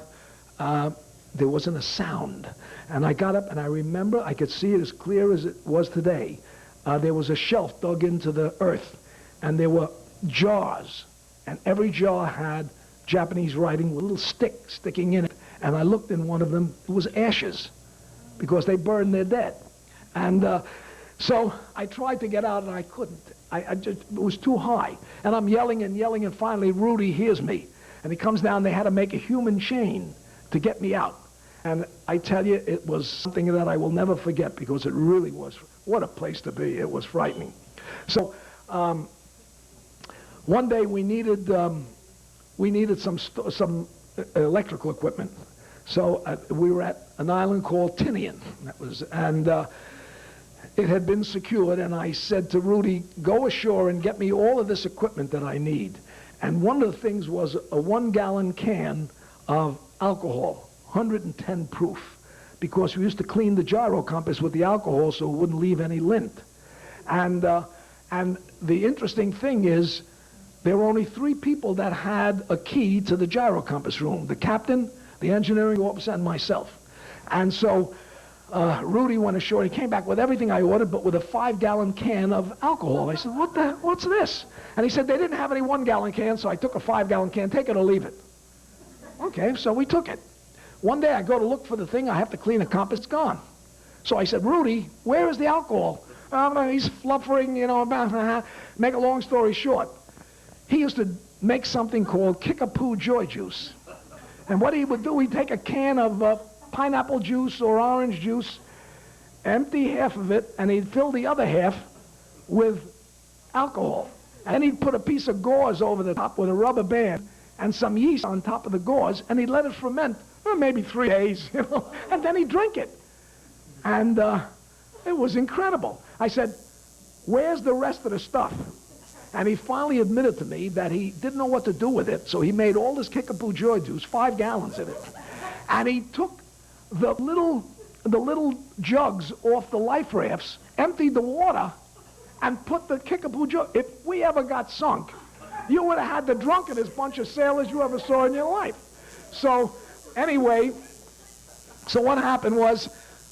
wasn't a sound. And I got up, and I remember, I could see it as clear as it was today. There was a shelf dug into the earth, and there were jars, and every jar had Japanese writing with a little stick sticking in it. And I looked in one of them, it was ashes, because they burned their dead. And so I tried to get out, and I couldn't. It was too high. And I'm yelling, and finally Rudy hears me. And he comes down. They had to make a human chain to get me out. And I tell you, it was something that I will never forget, because it really was. What a place to be. It was frightening. So one day we needed some electrical equipment. So we were at an island called Tinian. It had been secured, and I said to Rudy, go ashore and get me all of this equipment that I need. And one of the things was a 1-gallon can of alcohol, 110 proof, because we used to clean the gyro compass with the alcohol so it wouldn't leave any lint. And the interesting thing is, there were only 3 people that had a key to the gyro compass room: the captain, the engineering officer, and myself. And so Rudy went ashore. He came back with everything I ordered, but with a 5-gallon can of alcohol. I said, what's this? And he said, they didn't have any 1-gallon cans, so I took a 5-gallon can. Take it or leave it. Okay, so we took it. One day I go to look for the thing, I have to clean a compass, it's gone. So I said, Rudy, where is the alcohol? He's fluffering, you know, make a long story short. He used to make something called Kickapoo Joy Juice. And what he would do, he'd take a can of pineapple juice or orange juice, empty half of it, and he'd fill the other half with alcohol. And he'd put a piece of gauze over the top with a rubber band and some yeast on top of the gauze, and he'd let it ferment for maybe 3 days, you know, and then he'd drink it. And it was incredible. I said, where's the rest of the stuff? And he finally admitted to me that he didn't know what to do with it, so he made all this Kickapoo Joy Juice, 5 gallons of it. And he took the little jugs off the life rafts, emptied the water, and put the Kickapoo Joy. If we ever got sunk, you would have had the drunkest bunch of sailors you ever saw in your life. So anyway, so what happened was,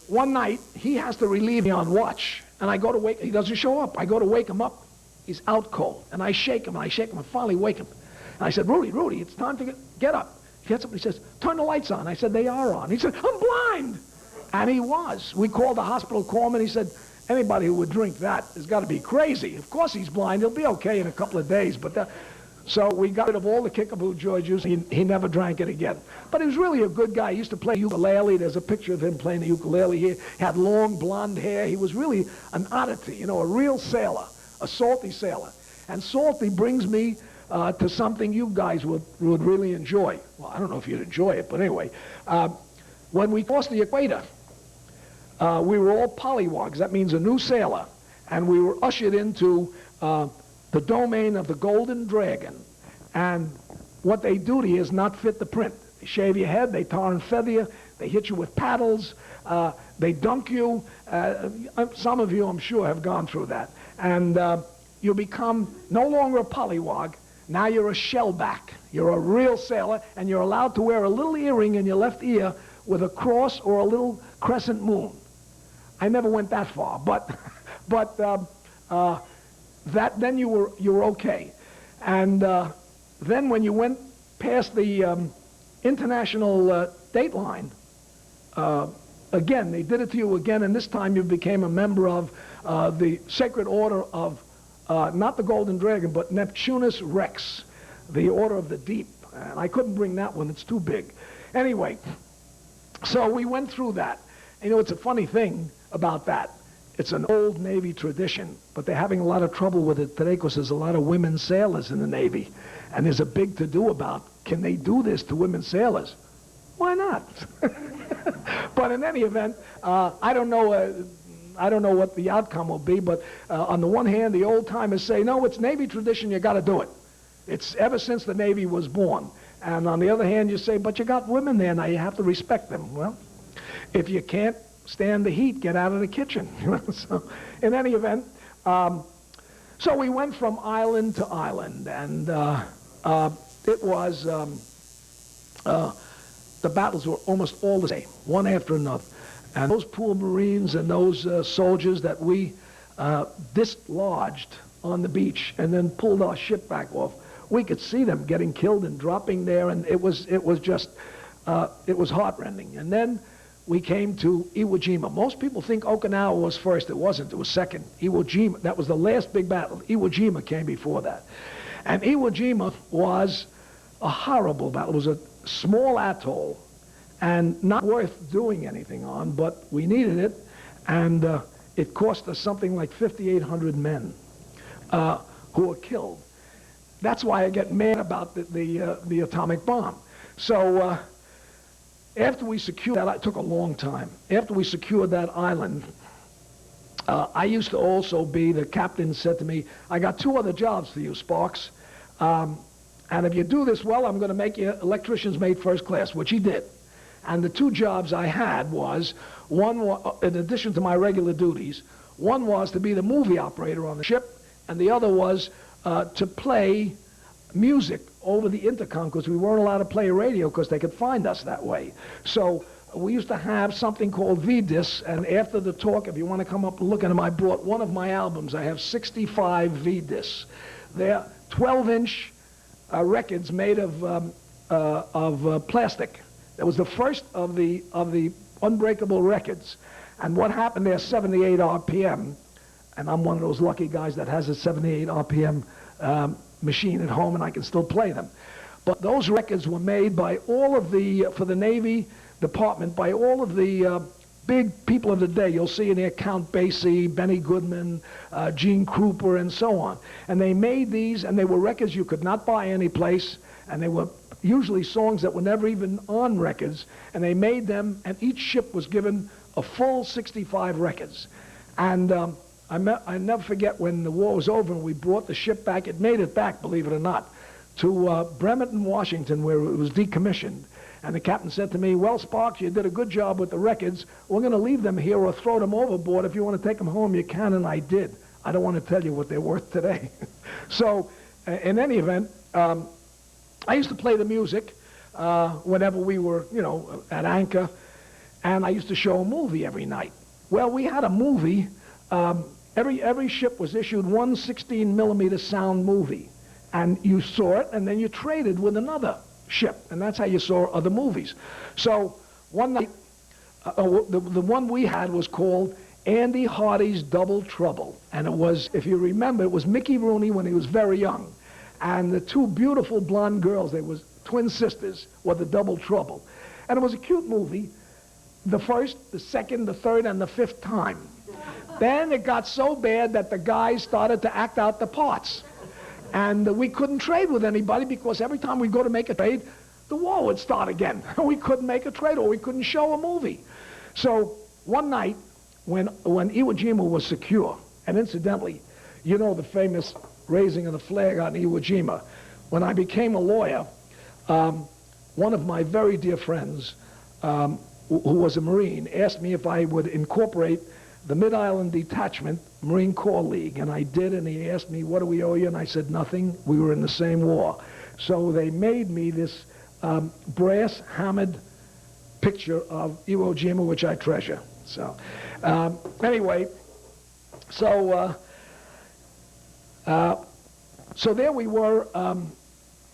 one night, he has to relieve me on watch. And I go to wake, he doesn't show up. I go to wake him up. He's out cold. And I shake him, and finally wake him. And I said, Rudy, it's time to get up. He gets up, and he says, turn the lights on. I said, they are on. He said, I'm blind. And he was. We called the hospital, called him, and he said, anybody who would drink that has got to be crazy. Of course he's blind. He'll be okay in a couple of days. But so we got rid of all the Kickapoo Joy Juice. He never drank it again. But he was really a good guy. He used to play ukulele. There's a picture of him playing the ukulele. He had long blonde hair. He was really an oddity, you know, a real sailor, a salty sailor. And salty brings me to something you guys would really enjoy. Well, I don't know if you'd enjoy it, but anyway. When we crossed the equator, we were all polywogs. That means a new sailor. And we were ushered into the domain of the Golden Dragon. And what they do to you is not fit the print. They shave your head, they tar and feather you, they hit you with paddles, they dunk you. Some of you, I'm sure, have gone through that. And you become no longer a polywog. Now you're a shellback. You're a real sailor, and you're allowed to wear a little earring in your left ear with a cross or a little crescent moon. I never went that far, but that then you were okay. And then when you went past the international date line, again, they did it to you again, and this time you became a member of the Sacred Order of, not the Golden Dragon, but Neptunus Rex, the Order of the Deep. And I couldn't bring that one, it's too big. Anyway, so we went through that. You know, it's a funny thing about that. It's an old Navy tradition, but they're having a lot of trouble with it today because there's a lot of women sailors in the Navy. And there's a big to-do about, can they do this to women sailors? Why not? But in any event, I don't know what the outcome will be, but on the one hand, the old-timers say, no, it's Navy tradition, you got to do it. It's ever since the Navy was born. And on the other hand, you say, but you got women there now, you have to respect them. Well, if you can't stand the heat, get out of the kitchen. So, in any event, so we went from island to island, and it was, the battles were almost all the same, one after another. And those poor Marines and those soldiers that we dislodged on the beach and then pulled our ship back off, we could see them getting killed and dropping there, and it was just, it was heartrending. And then we came to Iwo Jima. Most people think Okinawa was first. It wasn't. It was second. Iwo Jima, that was the last big battle. Iwo Jima came before that. And Iwo Jima was a horrible battle. It was a small atoll and not worth doing anything on, but we needed it, and it cost us something like 5,800 men who were killed. That's why I get mad about the atomic bomb. So after we secured that, it took a long time. After we secured that island, I used to also be, the captain said to me, I got 2 other jobs for you, Sparks. And if you do this well, I'm going to make you electrician's mate first class, which he did. And the 2 jobs I had was, one, in addition to my regular duties, one was to be the movie operator on the ship, and the other was to play music over the intercom, because we weren't allowed to play radio because they could find us that way. So we used to have something called V-discs, and after the talk, if you want to come up and look at them, I brought one of my albums. I have 65 V-discs. They're 12-inch records made of plastic, It was the first of the unbreakable records. And what happened there, 78 RPM, and I'm one of those lucky guys that has a 78 RPM machine at home, and I can still play them. But those records were made by all of for the Navy Department, by all of the big people of the day. You'll see in there Count Basie, Benny Goodman, Gene Krupa, and so on. And they made these, and they were records you could not buy anyplace, and they were usually songs that were never even on records, and they made them, and each ship was given a full 65 records. And I never forget when the war was over and we brought the ship back. It made it back, believe it or not, to Bremerton, Washington, where it was decommissioned. And the captain said to me, well, Sparks, you did a good job with the records. We're going to leave them here or throw them overboard. If you want to take them home, you can, and I did. I don't want to tell you what they're worth today. So, in any event, I used to play the music whenever we were, at anchor, and I used to show a movie every night. Well, we had a movie. Every ship was issued one 16-millimeter sound movie, and you saw it, and then you traded with another ship, and that's how you saw other movies. So one night, the one we had was called Andy Hardy's Double Trouble, and it was, if you remember, it was Mickey Rooney when he was very young, and the two beautiful blonde girls, they were twin sisters, were the Double Trouble. And it was a cute movie, the first, the second, the third, and the fifth time. Then it got so bad that the guys started to act out the parts. And we couldn't trade with anybody because every time we'd go to make a trade, the war would start again. We couldn't make a trade or we couldn't show a movie. So one night when Iwo Jima was secure, and incidentally, you know the famous raising of the flag on Iwo Jima. When I became a lawyer, one of my very dear friends, who was a Marine, asked me if I would incorporate the Mid-Island Detachment Marine Corps League, and I did, and he asked me, what do we owe you? And I said, nothing. We were in the same war. So they made me this brass-hammered picture of Iwo Jima, which I treasure. So anyway, so there we were,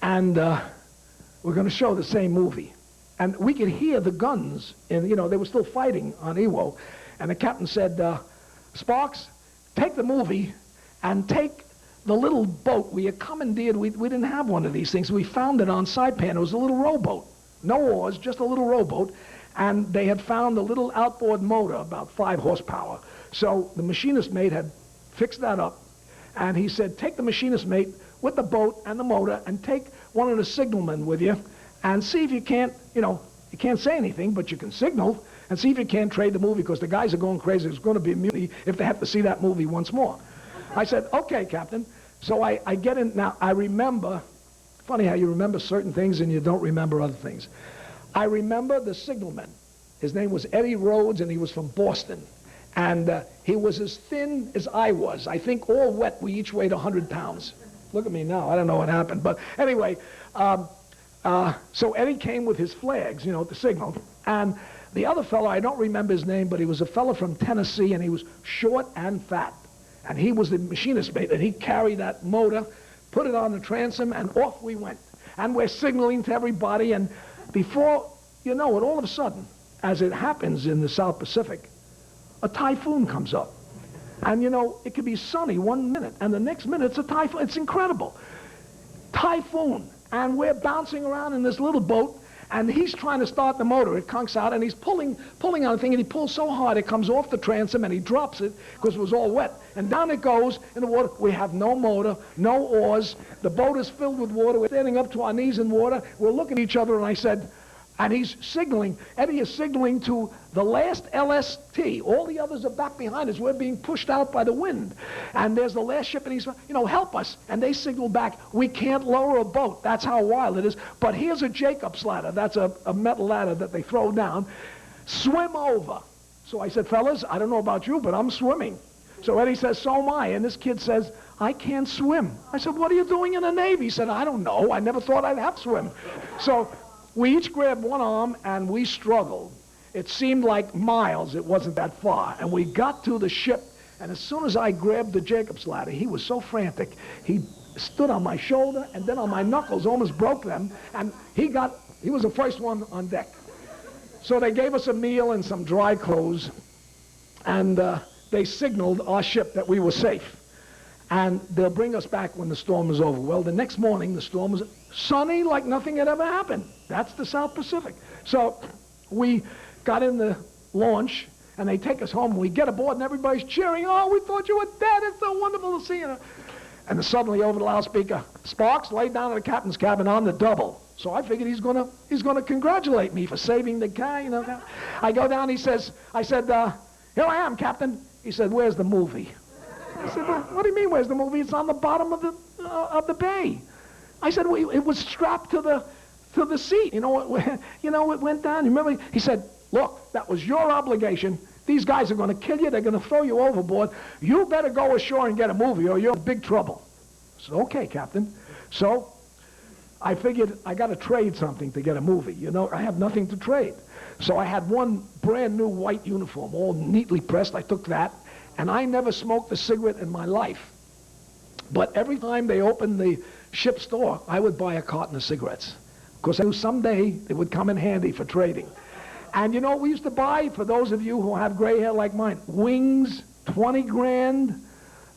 and we're going to show the same movie. And we could hear the guns, and they were still fighting on Iwo. And the captain said, Sparks, take the movie and take the little boat we had commandeered. We didn't have one of these things. We found it on Saipan. It was a little rowboat. No oars, just a little rowboat. And they had found a little outboard motor, about 5 horsepower. So the machinist mate had fixed that up. And he said, take the machinist mate with the boat and the motor and take one of the signalmen with you and see if you can't, you can't say anything, but you can signal, and see if you can't trade the movie, because the guys are going crazy. There's going to be a mutiny if they have to see that movie once more. I said, okay, Captain. So I get in. Now, I remember, funny how you remember certain things and you don't remember other things. I remember the signalman. His name was Eddie Rhodes, and he was from Boston. And he was as thin as I was. I think all wet, we each weighed 100 pounds. Look at me now. I don't know what happened. But anyway, so Eddie came with his flags, to signal. And the other fellow, I don't remember his name, but he was a fellow from Tennessee, and he was short and fat. And he was the machinist mate, and he carried that motor, put it on the transom, and off we went. And we're signaling to everybody, and before you know it, all of a sudden, as it happens in the South Pacific, a typhoon comes up. And it could be sunny one minute, and the next minute it's a typhoon. It's incredible. Typhoon. And we're bouncing around in this little boat, and he's trying to start the motor. It conks out, and he's pulling on the thing, and he pulls so hard it comes off the transom, and he drops it because it was all wet. And down it goes in the water. We have no motor, no oars. The boat is filled with water. We're standing up to our knees in water. We're looking at each other, and I said, and he's signaling, Eddie is signaling to the last LST. All the others are back behind us. We're being pushed out by the wind. And there's the last ship, and he's, help us. And they signal back, we can't lower a boat. That's how wild it is. But here's a Jacob's ladder. That's a metal ladder that they throw down. Swim over. So I said, fellas, I don't know about you, but I'm swimming. So Eddie says, so am I. And this kid says, I can't swim. I said, what are you doing in the Navy? He said, I don't know. I never thought I'd have to swim. So we each grabbed one arm, and we struggled. It seemed like miles. It wasn't that far. And we got to the ship, and as soon as I grabbed the Jacob's ladder, he was so frantic. He stood on my shoulder and then on my knuckles, almost broke them, and he was the first one on deck. So they gave us a meal and some dry clothes, and they signaled our ship that we were safe. And they'll bring us back when the storm is over. Well, the next morning, the storm was sunny like nothing had ever happened. That's the South Pacific. So we got in the launch, and they take us home, and we get aboard, and everybody's cheering. Oh, we thought you were dead. It's so wonderful to see you. And then suddenly over the loudspeaker, Sparks laid down in the captain's cabin on the double. So I figured he's gonna congratulate me for saving the guy, you know. I go down, I said, here I am, Captain. He said, where's the movie? I said, well, what do you mean, where's the movie? It's on the bottom of the bay. I said, well, it was strapped to the seat. You know, it went down. You remember? He said, look, that was your obligation. These guys are going to kill you. They're going to throw you overboard. You better go ashore and get a movie, or you're in big trouble. I said, okay, Captain. So I figured I got to trade something to get a movie. You know, I have nothing to trade. So I had one brand new white uniform, all neatly pressed. I took that. And I never smoked a cigarette in my life. But every time they opened the ship's door, I would buy a carton of cigarettes. Because I knew someday they would come in handy for trading. And you know what we used to buy, for those of you who have gray hair like mine? Wings, 20 grand,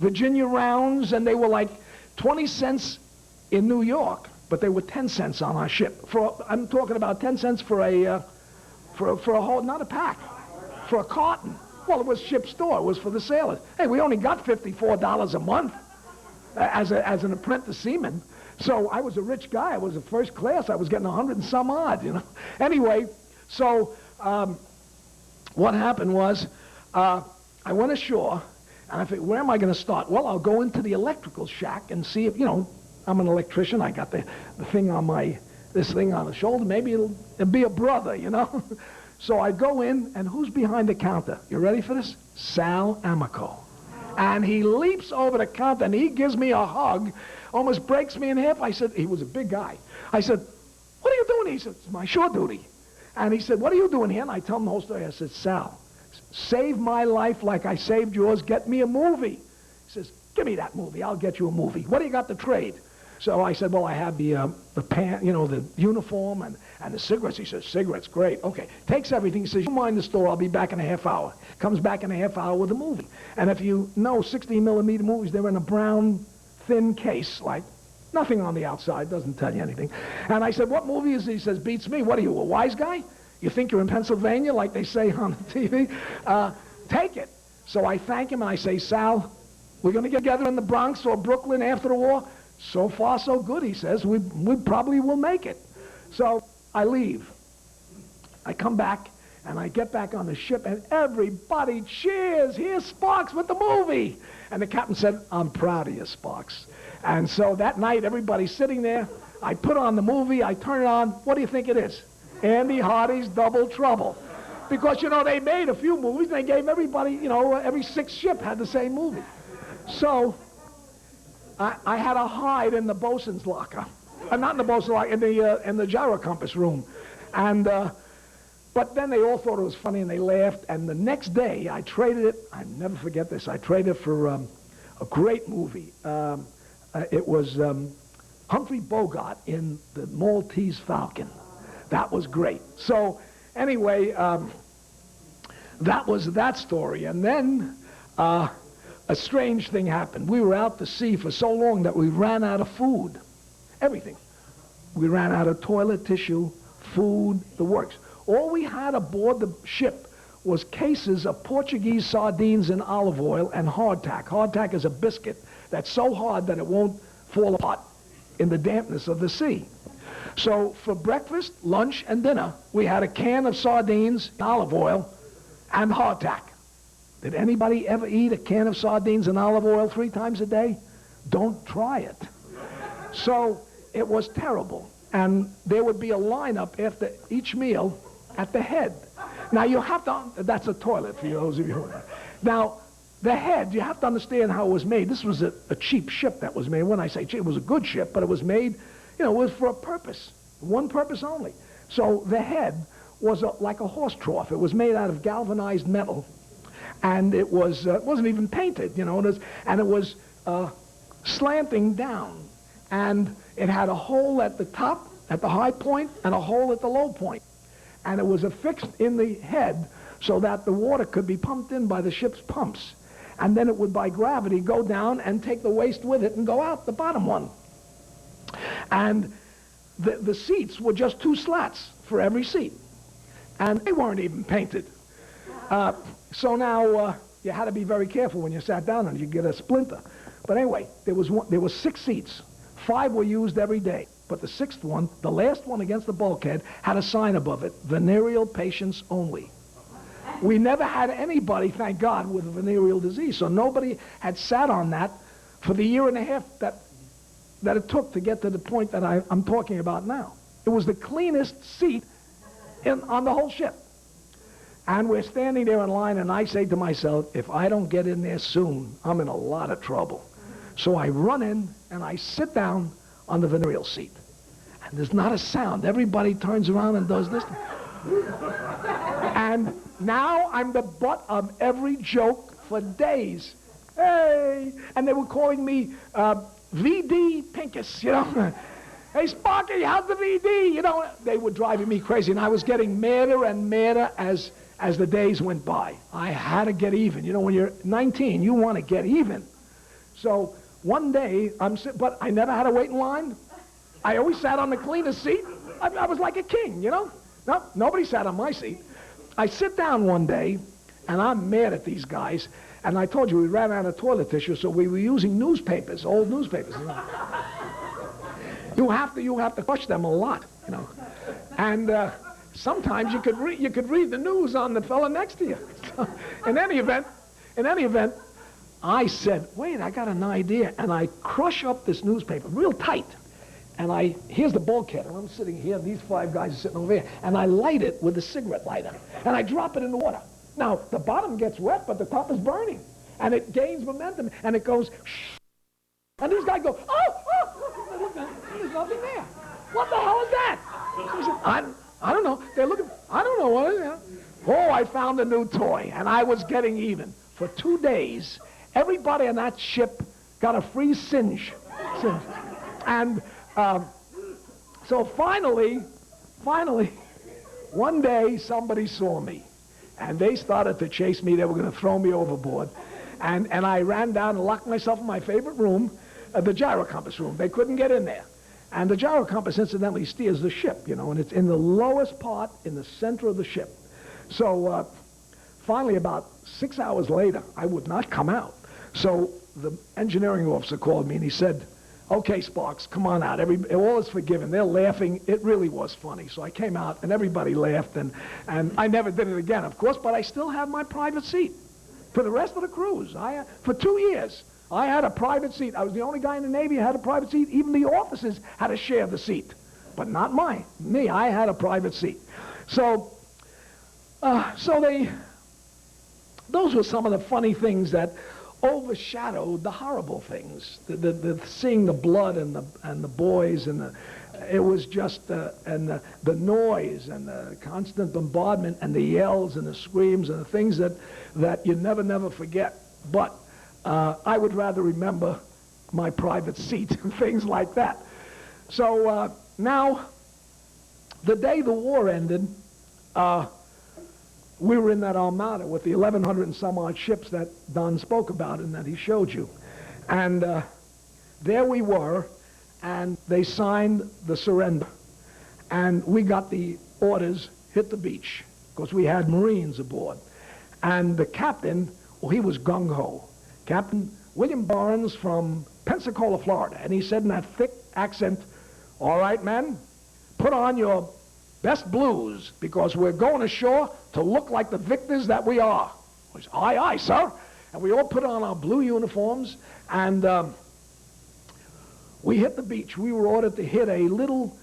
Virginia rounds, and they were like 20 cents in New York, but they were 10 cents on our ship. I'm talking about 10 cents for a whole, not a pack, for a carton. Well, it was ship store. It was for the sailors. Hey, we only got $54 a month as an apprentice seaman. So I was a rich guy. I was a first class. I was getting 100 and some odd, you know. Anyway, so what happened was I went ashore, and I figured, where am I going to start? Well, I'll go into the electrical shack and see if, you know, I'm an electrician. I got the thing on this thing on the shoulder. Maybe it'll be a brother, you know. So I go in, and who's behind the counter? You ready for this? Sal Amico. And he leaps over the counter, and he gives me a hug, almost breaks me in half. I said, he was a big guy. I said, what are you doing? He said, it's my shore duty. And he said, what are you doing here? And I tell him the whole story. I said, Sal, save my life like I saved yours. Get me a movie. He says, give me that movie. I'll get you a movie. What do you got to trade? So I said, well, I have the pant, you know, the uniform and the cigarettes. He says, cigarettes, great. Okay. Takes everything. He says, you mind the store. I'll be back in a half hour. Comes back in a half hour with a movie. And if you know 16mm movies, they're in a brown, thin case, like nothing on the outside. Doesn't tell you anything. And I said, what movie is it? He says, beats me. What are you, a wise guy? You think you're in Pennsylvania, like they say on the TV? Take it. So I thank him, and I say, Sal, we're going to get together in the Bronx or Brooklyn after the war. So far, so good, he says. We probably will make it. So I leave. I come back, and I get back on the ship, and everybody cheers. Here's Sparks with the movie. And the captain said, I'm proud of you, Sparks. And so that night, everybody's sitting there. I put on the movie. I turn it on. What do you think it is? Andy Hardy's Double Trouble. Because, you know, they made a few movies. They gave everybody, you know, every sixth ship had the same movie. So I had to hide in the bosun's locker. Not in the bosun's locker, in the gyro compass room. And, but then they all thought it was funny, and they laughed. And the next day, I traded it. I never forget this. I traded it for a great movie. It was Humphrey Bogart in The Maltese Falcon. That was great. So anyway, that was that story. And then a strange thing happened. We were out to sea for so long that we ran out of food. Everything. We ran out of toilet tissue, food, the works. All we had aboard the ship was cases of Portuguese sardines in olive oil and hardtack. Hardtack is a biscuit that's so hard that it won't fall apart in the dampness of the sea. So for breakfast, lunch, and dinner, we had a can of sardines, olive oil, and hardtack. Did anybody ever eat a can of sardines and olive oil 3 times a day? Don't try it. So it was terrible. And there would be a lineup after each meal at the head. Now you have to, that's a toilet for those of you. Now, the head, you have to understand how it was made. This was a cheap ship that was made. When I say cheap, it was a good ship, but it was made, you know, it was for a purpose. One purpose only. So the head was like a horse trough. It was made out of galvanized metal. And it wasn't even painted, you know, and it was slanting down. And it had a hole at the top, at the high point, and a hole at the low point. and it was affixed in the head so that the water could be pumped in by the ship's pumps. And then it would, by gravity, go down and take the waste with it and go out the bottom one. And the seats were just 2 slats for every seat. And they weren't even painted. So now you had to be very careful when you sat down and you'd get a splinter. But anyway, there were 6 seats. 5 were used every day. But the 6th one, the last one against the bulkhead, had a sign above it, venereal patients only. We never had anybody, thank God, with a venereal disease. So nobody had sat on that for the year and a half that it took to get to the point that I'm talking about now. It was the cleanest seat on the whole ship. And we're standing there in line, and I say to myself, if I don't get in there soon, I'm in a lot of trouble. So I run in, and I sit down on the venereal seat. And there's not a sound. Everybody turns around and does this. And now I'm the butt of every joke for days. Hey! And they were calling me VD Pincus, you know. Hey, Sparky, how's the VD? You know, they were driving me crazy, and I was getting madder and madder as the days went by. I had to get even. You know, when you're 19, you want to get even. So one day, but I never had to wait in line. I always sat on the cleanest seat. I was like a king, you know. No, nobody sat on my seat. I sit down one day, and I'm mad at these guys. And I told you we ran out of toilet tissue, so we were using newspapers, old newspapers. You have to crush them a lot, you know. And sometimes you could read the news on the fella next to you. So, in any event, I said, wait, I got an idea, and I crush up this newspaper real tight. And here's the bulkhead, and I'm sitting here, and these 5 guys are sitting over here, and I light it with a cigarette lighter, and I drop it in the water. Now, the bottom gets wet, but the top is burning, and it gains momentum, and it goes, shh. And these guys go, oh, there's nothing there. What the hell is that? So I said, I don't know. They're looking, I don't know what it is. Oh, I found a new toy, and I was getting even. For 2 days, everybody on that ship got a free singe. And so finally, one day somebody saw me, and they started to chase me. They were going to throw me overboard. And I ran down and locked myself in my favorite room, the gyro compass room. They couldn't get in there. And the gyro compass, incidentally, steers the ship, you know, and it's in the lowest part in the center of the ship. So finally, about 6 hours later, I would not come out. So the engineering officer called me, and he said, okay, Sparks, come on out. All is forgiven. They're laughing. It really was funny. So I came out, and everybody laughed, and I never did it again, of course, but I still have my private seat for the rest of the cruise. For 2 years, I had a private seat. I was the only guy in the Navy who had a private seat. Even the officers had to share the seat, but not me. I had a private seat. So those were some of the funny things that overshadowed the horrible things. The seeing the blood and the boys, and it was just and the noise and the constant bombardment and the yells and the screams and the things that you never forget. But I would rather remember my private seat and things like that. So now, the day the war ended, we were in that Armada with the 1,100 and some odd ships that Don spoke about and that he showed you. And there we were, and they signed the surrender. And we got the orders, hit the beach, because we had Marines aboard. And the captain, well, he was gung-ho. Captain William Barnes from Pensacola, Florida. And he said in that thick accent, all right, men, put on your best blues, because we're going ashore to look like the victors that we are. I said, aye, aye, sir. And we all put on our blue uniforms, and we hit the beach. We were ordered to hit a little,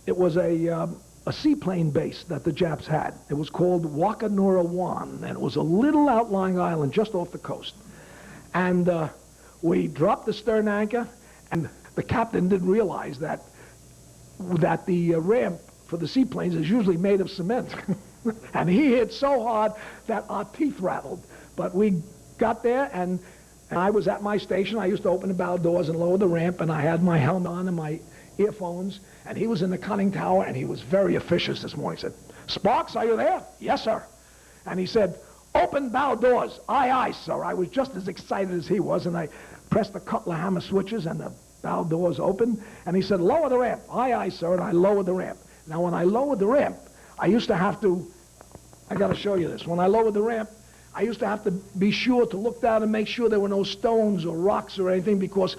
it was a seaplane base that the Japs had. It was called Wakanura Wan, and it was a little outlying island just off the coast. And we dropped the stern anchor, and the captain didn't realize that the ramp for the seaplanes is usually made of cement. And he hit so hard that our teeth rattled. But we got there, and I was at my station. I used to open the bow doors and lower the ramp, and I had my helmet on and my earphones, and he was in the conning tower, and he was very officious this morning. He said, "Sparks, are you there?" "Yes, sir." And he said, "Open bow doors." "Aye, aye, sir." I was just as excited as he was, and I pressed a couple of hammer switches, and the bow doors opened, and he said, "Lower the ramp." "Aye, aye, sir," and I lowered the ramp. Now, when I lowered the ramp, I used to have to, I got to show you this. When I lowered the ramp, I used to have to be sure to look down and make sure there were no stones or rocks or anything, because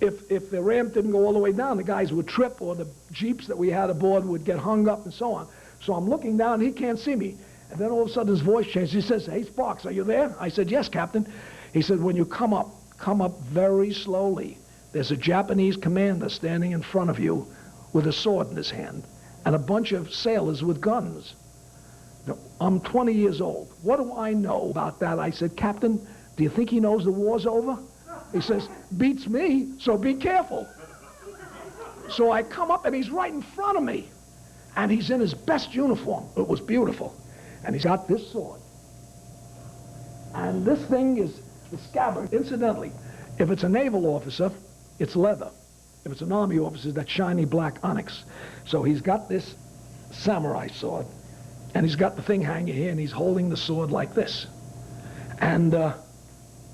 if the ramp didn't go all the way down, the guys would trip, or the Jeeps that we had aboard would get hung up and so on. So I'm looking down, and he can't see me. And then all of a sudden his voice changed. He says, "Hey, Sparks, are you there?" I said, "Yes, Captain." He said, "When you come up very slowly. There's a Japanese commander standing in front of you with a sword in his hand, and a bunch of sailors with guns." Now, I'm 20 years old. What do I know about that? I said, "Captain, do you think he knows the war's over?" He says, "Beats me, so be careful." So I come up, and he's right in front of me. And he's in his best uniform. It was beautiful. And he's got this sword. And this thing is the scabbard. Incidentally, if it's a naval officer, it's leather. If it's an army officer, that's shiny black onyx. So he's got this samurai sword, and he's got the thing hanging here, and he's holding the sword like this. And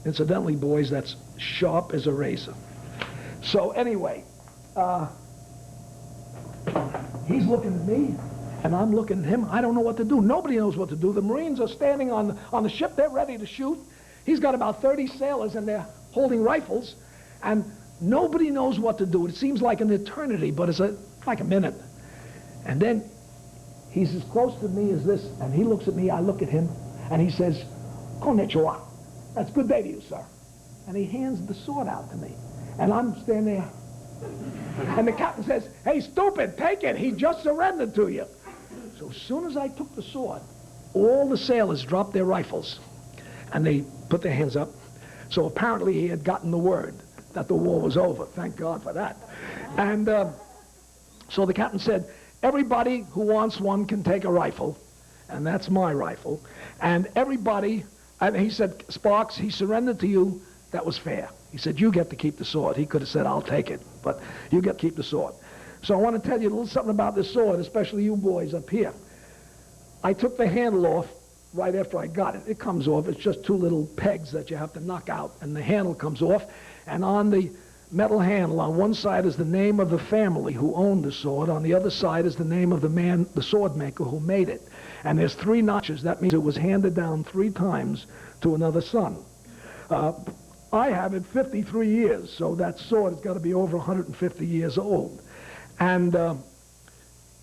incidentally, boys, that's sharp as a razor. So anyway, he's looking at me, and I'm looking at him. I don't know what to do. Nobody knows what to do. The Marines are standing on the ship. They're ready to shoot. He's got about 30 sailors, and they're holding rifles, and nobody knows what to do. It seems like an eternity, but it's like a minute. And then he's as close to me as this, and he looks at me, I look at him, and he says, "Konnichiwa." That's "Good day to you, sir." And he hands the sword out to me. And I'm standing there. And the captain says, "Hey, stupid, take it. He just surrendered to you." So as soon as I took the sword, all the sailors dropped their rifles, and they put their hands up. So apparently he had gotten the word that the war was over. Thank God for that. And so the captain said, "Everybody who wants one can take a rifle," and that's my rifle. And everybody, and he said, "Sparks, he surrendered to you. That was fair." He said, "You get to keep the sword." He could have said, "I'll take it," but you get to keep the sword. So I want to tell you a little something about this sword, especially you boys up here. I took the handle off right after I got it. It comes off. It's just two little pegs that you have to knock out, and the handle comes off. And on the metal handle, on one side is the name of the family who owned the sword. On the other side is the name of the man, the sword maker who made it. And there's 3 notches. That means it was handed down 3 times to another son. I have it 53 years, so that sword has got to be over 150 years old. And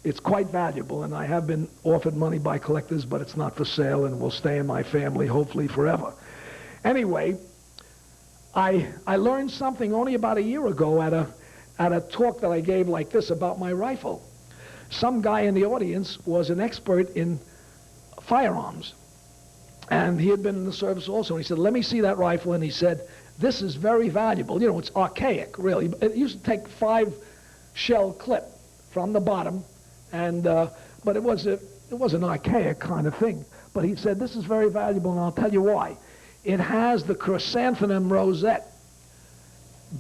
it's quite valuable, and I have been offered money by collectors, but it's not for sale and will stay in my family, hopefully forever. Anyway, I learned something only about a year ago at a talk that I gave like this about my rifle. Some guy in the audience was an expert in firearms, and he had been in the service also, and he said, "Let me see that rifle," and he said, "This is very valuable." You know, it's archaic, really. It used to take 5-shell clip from the bottom, and but it was an archaic kind of thing. But he said, "This is very valuable, and I'll tell you why. It has the chrysanthemum rosette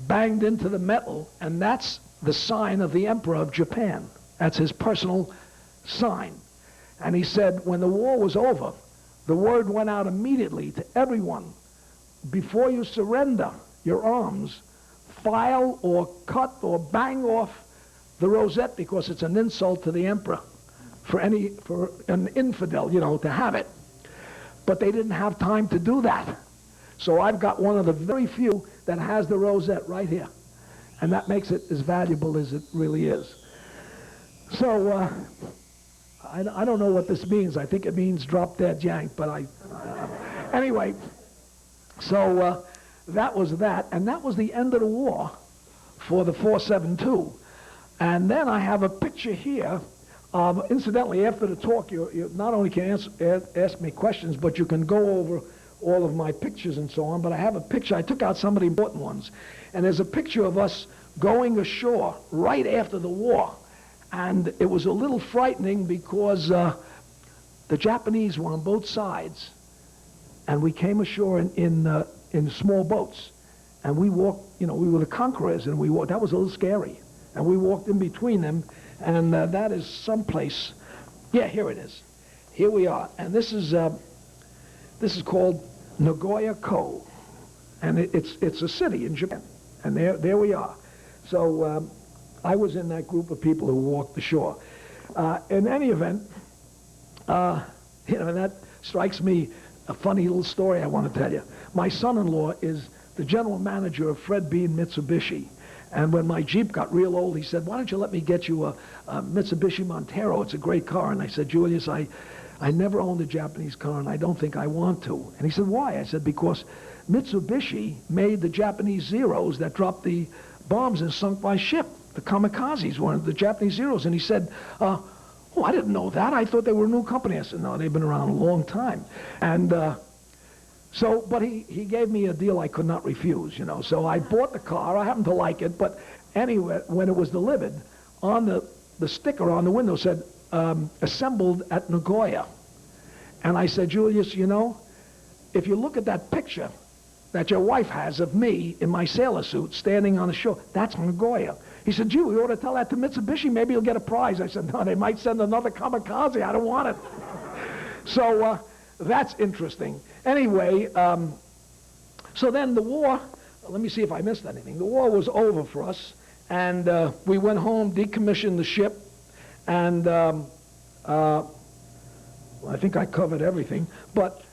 banged into the metal, and that's the sign of the Emperor of Japan. That's his personal sign." And he said, when the war was over, the word went out immediately to everyone: before you surrender your arms, file or cut or bang off the rosette, because it's an insult to the emperor for an infidel, you know, to have it. But they didn't have time to do that. So I've got one of the very few that has the rosette right here. And that makes it as valuable as it really is. So I don't know what this means. I think it means drop dead yank, but anyway, so that was that. And that was the end of the war for the 472. And then I have a picture here. Incidentally, after the talk, you not only can ask me questions, but you can go over all of my pictures and so on. But I have a picture. I took out some of the important ones. And there's a picture of us going ashore right after the war. And it was a little frightening because the Japanese were on both sides. And we came ashore in small boats. And we walked, you know, we were the conquerors, and we walked. That was a little scary. and we walked in between them, and that is someplace. Yeah, here it is. Here we are, and this is called Nagoya-ko, and it's a city in Japan, and there we are. So I was in that group of people who walked the shore. In any event, that strikes me a funny little story I want to tell you. My son-in-law is the general manager of Fred Bean Mitsubishi. And when my Jeep got real old, he said, why don't you let me get you a Mitsubishi Montero? It's a great car. And I said, Julius, I never owned a Japanese car, and I don't think I want to. And he said, why? I said, because Mitsubishi made the Japanese Zeros that dropped the bombs and sunk by ship. The kamikazes were the Japanese Zeros. And he said, oh, I didn't know that. I thought they were a new company. I said, no, they've been around a long time. And but he gave me a deal I could not refuse, So I bought the car. I happened to like it. But anyway, when it was delivered, on the sticker on the window said, assembled at Nagoya. And I said, Julius, if you look at that picture that your wife has of me in my sailor suit standing on the shore, that's Nagoya. He said, gee, we ought to tell that to Mitsubishi. Maybe you'll get a prize. I said, no, they might send another kamikaze. I don't want it. So that's interesting. Anyway, so then the war, let me see if I missed anything. The war was over for us, and we went home, decommissioned the ship, and I think I covered everything. But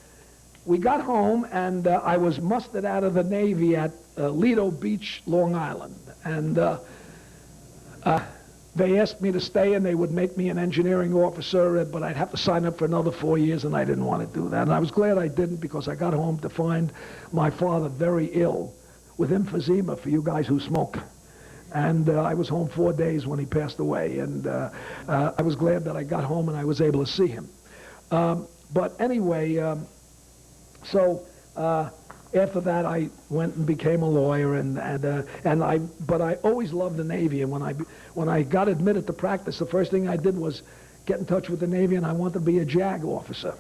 we got home, and I was mustered out of the Navy at Lido Beach, Long Island. And they asked me to stay, and they would make me an engineering officer, but I'd have to sign up for another 4 years, and I didn't want to do that. And I was glad I didn't, because I got home to find my father very ill with emphysema, for you guys who smoke. And I was home 4 days when he passed away, and I was glad that I got home and I was able to see him. But anyway, so after that, I went and became a lawyer, but I always loved the Navy. And when I got admitted to practice, the first thing I did was get in touch with the Navy, and I wanted to be a JAG officer.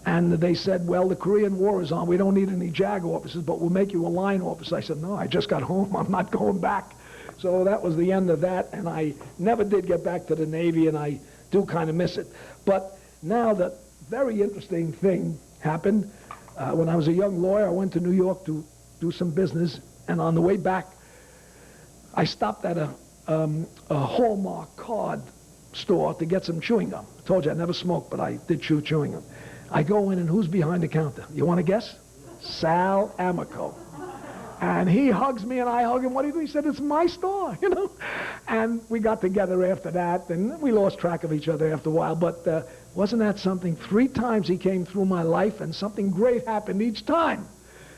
And they said, well, the Korean War is on. We don't need any JAG officers, but we'll make you a line officer. I said, no, I just got home. I'm not going back. So that was the end of that, and I never did get back to the Navy, and I do kind of miss it. But now the very interesting thing happened. When I was a young lawyer, I went to New York to do some business, and on the way back, I stopped at a Hallmark card store to get some chewing gum. I told you I never smoked, but I did chew chewing gum. I go in, and who's behind the counter? You want to guess? Sal Amico. And he hugs me, and I hug him. What do you do? He said, it's my store, And we got together after that, and we lost track of each other after a while. But wasn't that something? 3 times he came through my life, and something great happened each time.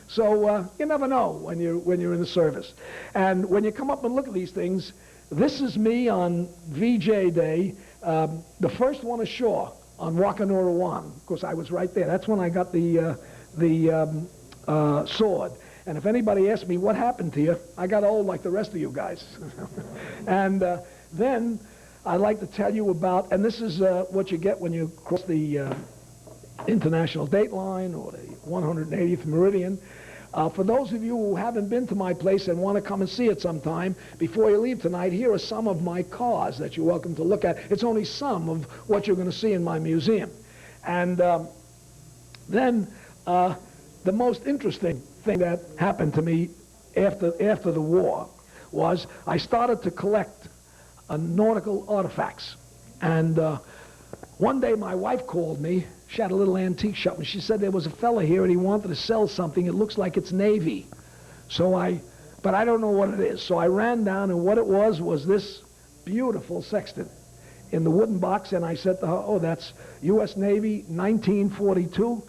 So you never know when you're in the service. And when you come up and look at these things, this is me on VJ Day, the first one ashore on Wakanora One. Of course, I was right there. That's when I got the sword. And if anybody asks me what happened to you, I got old like the rest of you guys. And then I'd like to tell you about, and this is what you get when you cross the international date line or the 180th meridian. For those of you who haven't been to my place and want to come and see it sometime, before you leave tonight, here are some of my cars that you're welcome to look at. It's only some of what you're going to see in my museum. And then the most interesting thing that happened to me after the war was I started to collect nautical artifacts. And one day my wife called me. She had a little antique shop, and she said there was a fella here and he wanted to sell something. It looks like it's Navy. But I don't know what it is. So I ran down, and what it was this beautiful sextant in the wooden box, and I said to her, oh, that's U.S. Navy 1942.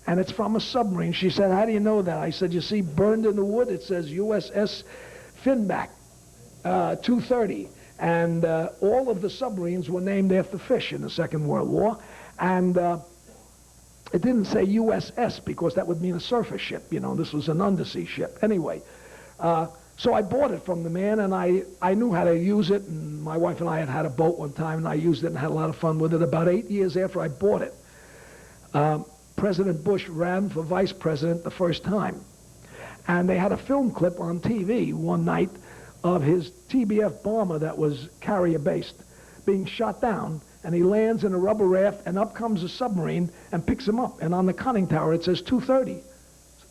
And it's from a submarine. She said, how do you know that? I said, you see, burned in the wood, it says USS Finback 230. And all of the submarines were named after fish in the Second World War. And it didn't say USS, because that would mean a surface ship. This was an undersea ship. Anyway, so I bought it from the man, and I knew how to use it. And my wife and I had a boat one time, and I used it and had a lot of fun with it. About 8 years after I bought it, President Bush ran for vice president the first time. And they had a film clip on TV one night of his TBF bomber that was carrier-based being shot down, and he lands in a rubber raft, and up comes a submarine and picks him up. And on the conning tower, it says 2:30.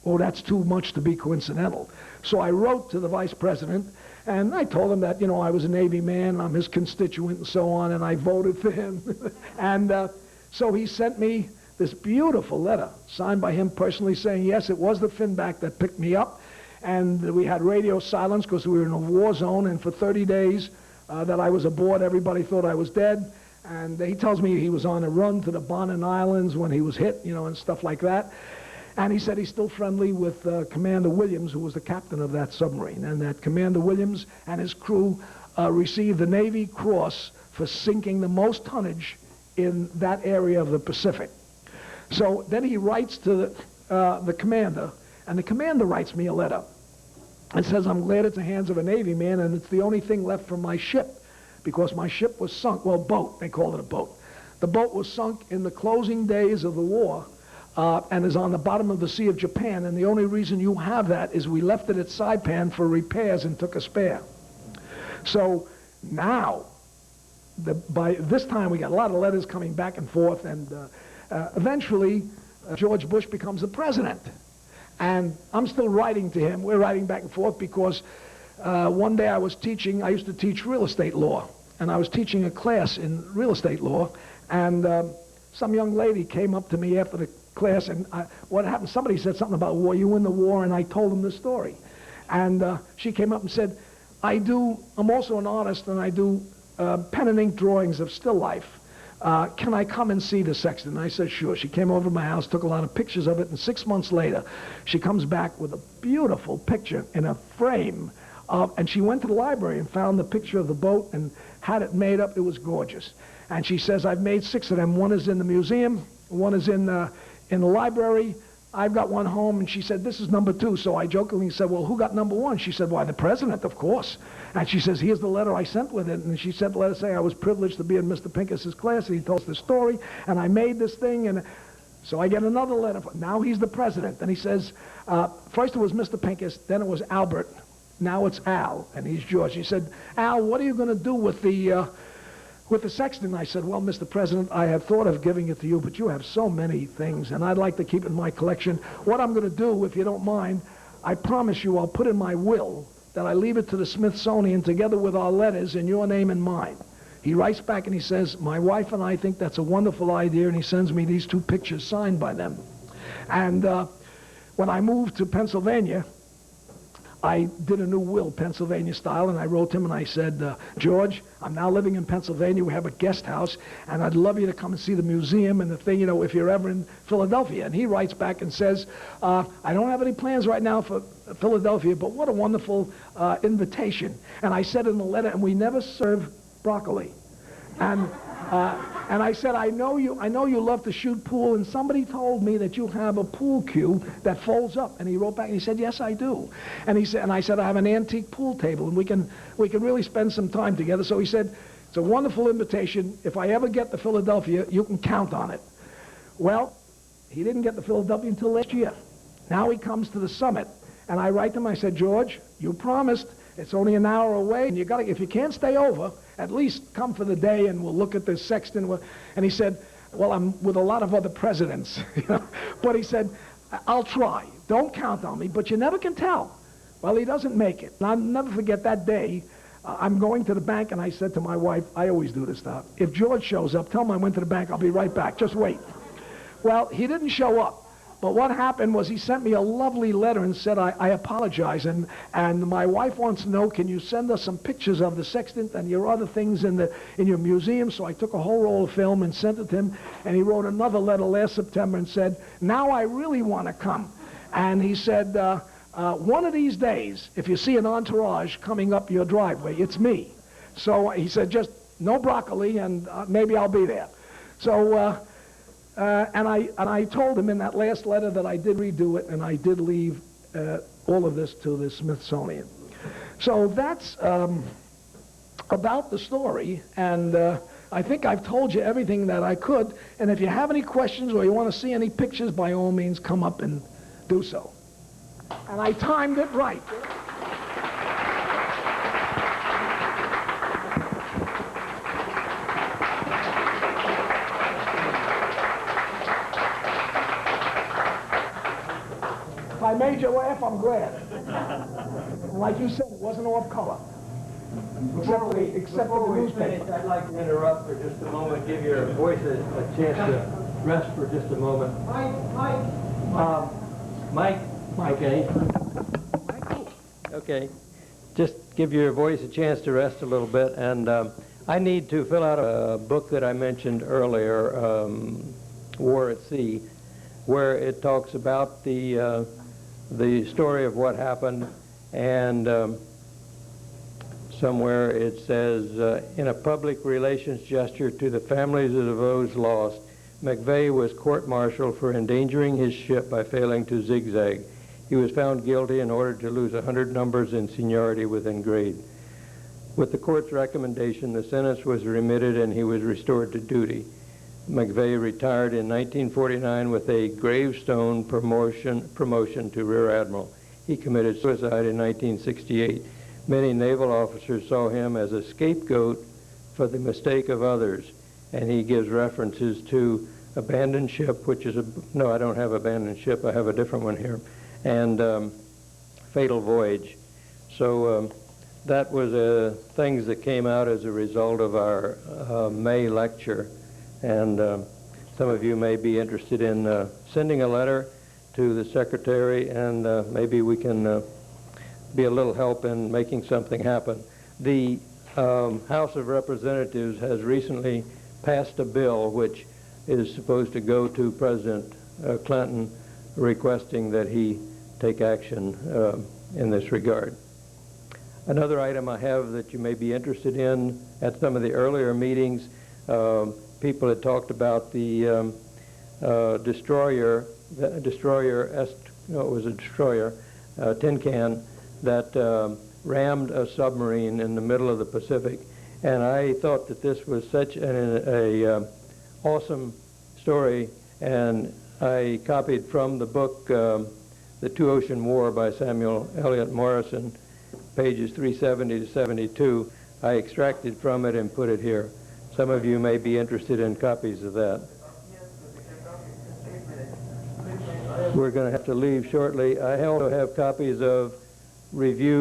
Oh, that's too much to be coincidental. So I wrote to the vice president, and I told him that, I was a Navy man, I'm his constituent and so on, and I voted for him. And so he sent me this beautiful letter, signed by him personally, saying, yes, it was the Finback that picked me up. And we had radio silence because we were in a war zone, and for 30 days that I was aboard, everybody thought I was dead. And he tells me he was on a run to the Bonin Islands when he was hit, and stuff like that. And he said he's still friendly with Commander Williams, who was the captain of that submarine, and that Commander Williams and his crew received the Navy Cross for sinking the most tonnage in that area of the Pacific. So then he writes to the commander, and the commander writes me a letter and says, I'm glad it's the hands of a Navy man, and it's the only thing left from my ship, because my ship was sunk. Well, boat, they called it a boat. The boat was sunk in the closing days of the war, and is on the bottom of the Sea of Japan, and the only reason you have that is we left it at Saipan for repairs and took a spare. So now, by this time, we got a lot of letters coming back and forth, and eventually George Bush becomes the president. And I'm still writing to him. We're writing back and forth because one day I used to teach real estate law, and I was teaching a class in real estate law, and some young lady came up to me after the class, and what happened, somebody said something about war, you in the war, and I told them the story. And she came up and said, I'm also an artist, and I do pen and ink drawings of still life. Can I come and see the sexton? And I said, sure. She came over to my house, took a lot of pictures of it, and 6 months later, she comes back with a beautiful picture in a frame. And she went to the library and found the picture of the boat and had it made up. It was gorgeous. And she says, I've made 6 of them. One is in the museum, one is in the library. I've got one home. And she said, this is number 2. So I jokingly said, well, who got number 1? She said, why, the president, of course. And she says, here's the letter I sent with it. And she sent the letter saying I was privileged to be in Mr. Pincus's class, and he told us the story, and I made this thing. And so I get another letter. Now he's the president. And he says, first it was Mr. Pincus, then it was Albert. Now it's Al, and he's George. He said, Al, what are you going to do with the sexton? I said, well, Mr. President, I had thought of giving it to you, but you have so many things, and I'd like to keep it in my collection. What I'm going to do, if you don't mind, I promise you I'll put in my will that I leave it to the Smithsonian together with our letters in your name and mine. He writes back and he says, my wife and I think that's a wonderful idea, and he sends me these 2 pictures signed by them. And when I moved to Pennsylvania, I did a new will, Pennsylvania style, and I wrote him and I said, George, I'm now living in Pennsylvania. We have a guest house, and I'd love you to come and see the museum and the thing, if you're ever in Philadelphia. And he writes back and says, I don't have any plans right now for Philadelphia, but what a wonderful invitation. And I said in the letter, and we never serve broccoli. And I said, I know you love to shoot pool, and somebody told me that you have a pool cue that folds up. And he wrote back and he said, yes, I do. And I said, I have an antique pool table, and we can really spend some time together. So he said, it's a wonderful invitation. If I ever get to Philadelphia, you can count on it. Well, he didn't get to Philadelphia until last year. Now he comes to the summit, and I write to him, I said, George, you promised. It's only an hour away, and if you can't stay over, at least come for the day and we'll look at the sexton. And he said, well, I'm with a lot of other presidents, But he said, I'll try. Don't count on me, but you never can tell. Well, he doesn't make it. And I'll never forget that day. I'm going to the bank, and I said to my wife, I always do this stuff. If George shows up, tell him I went to the bank. I'll be right back. Just wait. Well, he didn't show up. But what happened was he sent me a lovely letter and said, I apologize, and my wife wants to know, can you send us some pictures of the sextant and your other things in your museum? So I took a whole roll of film and sent it to him, and he wrote another letter last September and said, now I really want to come. And he said, one of these days, if you see an entourage coming up your driveway, it's me. So he said, just no broccoli, and maybe I'll be there. So... And I told him in that last letter that I did redo it, and I did leave all of this to the Smithsonian. So that's about the story, and I think I've told you everything that I could. And if you have any questions or you want to see any pictures, by all means, come up and do so. And I timed it right. made you laugh, I'm glad. Like you said, it wasn't off color. Before we newspaper. finish, I'd like to interrupt for just a moment, give your voice a chance to rest for just a moment. Mike. Okay. Okay. Just give your voice a chance to rest a little bit, and I need to fill out a book that I mentioned earlier, War at Sea, where it talks about the story of what happened, and somewhere it says, in a public relations gesture to the families of those lost, McVeigh was court-martialed for endangering his ship by failing to zigzag. He was found guilty and ordered to lose 100 numbers in seniority within grade. With the court's recommendation, the sentence was remitted and he was restored to duty. McVeigh retired in 1949 with a gravestone promotion to Rear Admiral. He committed suicide in 1968. Many naval officers saw him as a scapegoat for the mistake of others, and he gives references to abandoned ship, which is no, I don't have abandoned ship, I have a different one here, and fatal voyage. So that was things that came out as a result of our May lecture, and some of you may be interested in sending a letter to the secretary, and maybe we can be a little help in making something happen. The House of Representatives has recently passed a bill which is supposed to go to President Clinton, requesting that he take action in this regard. Another item I have that you may be interested in, at some of the earlier meetings, people had talked about the destroyer, tin can, that rammed a submarine in the middle of the Pacific. And I thought that this was such an awesome story, and I copied from the book The Two-Ocean War by Samuel Eliot Morison, pages 370 to 72. I extracted from it and put it here. Some of you may be interested in copies of that. We're going to have to leave shortly. I also have copies of review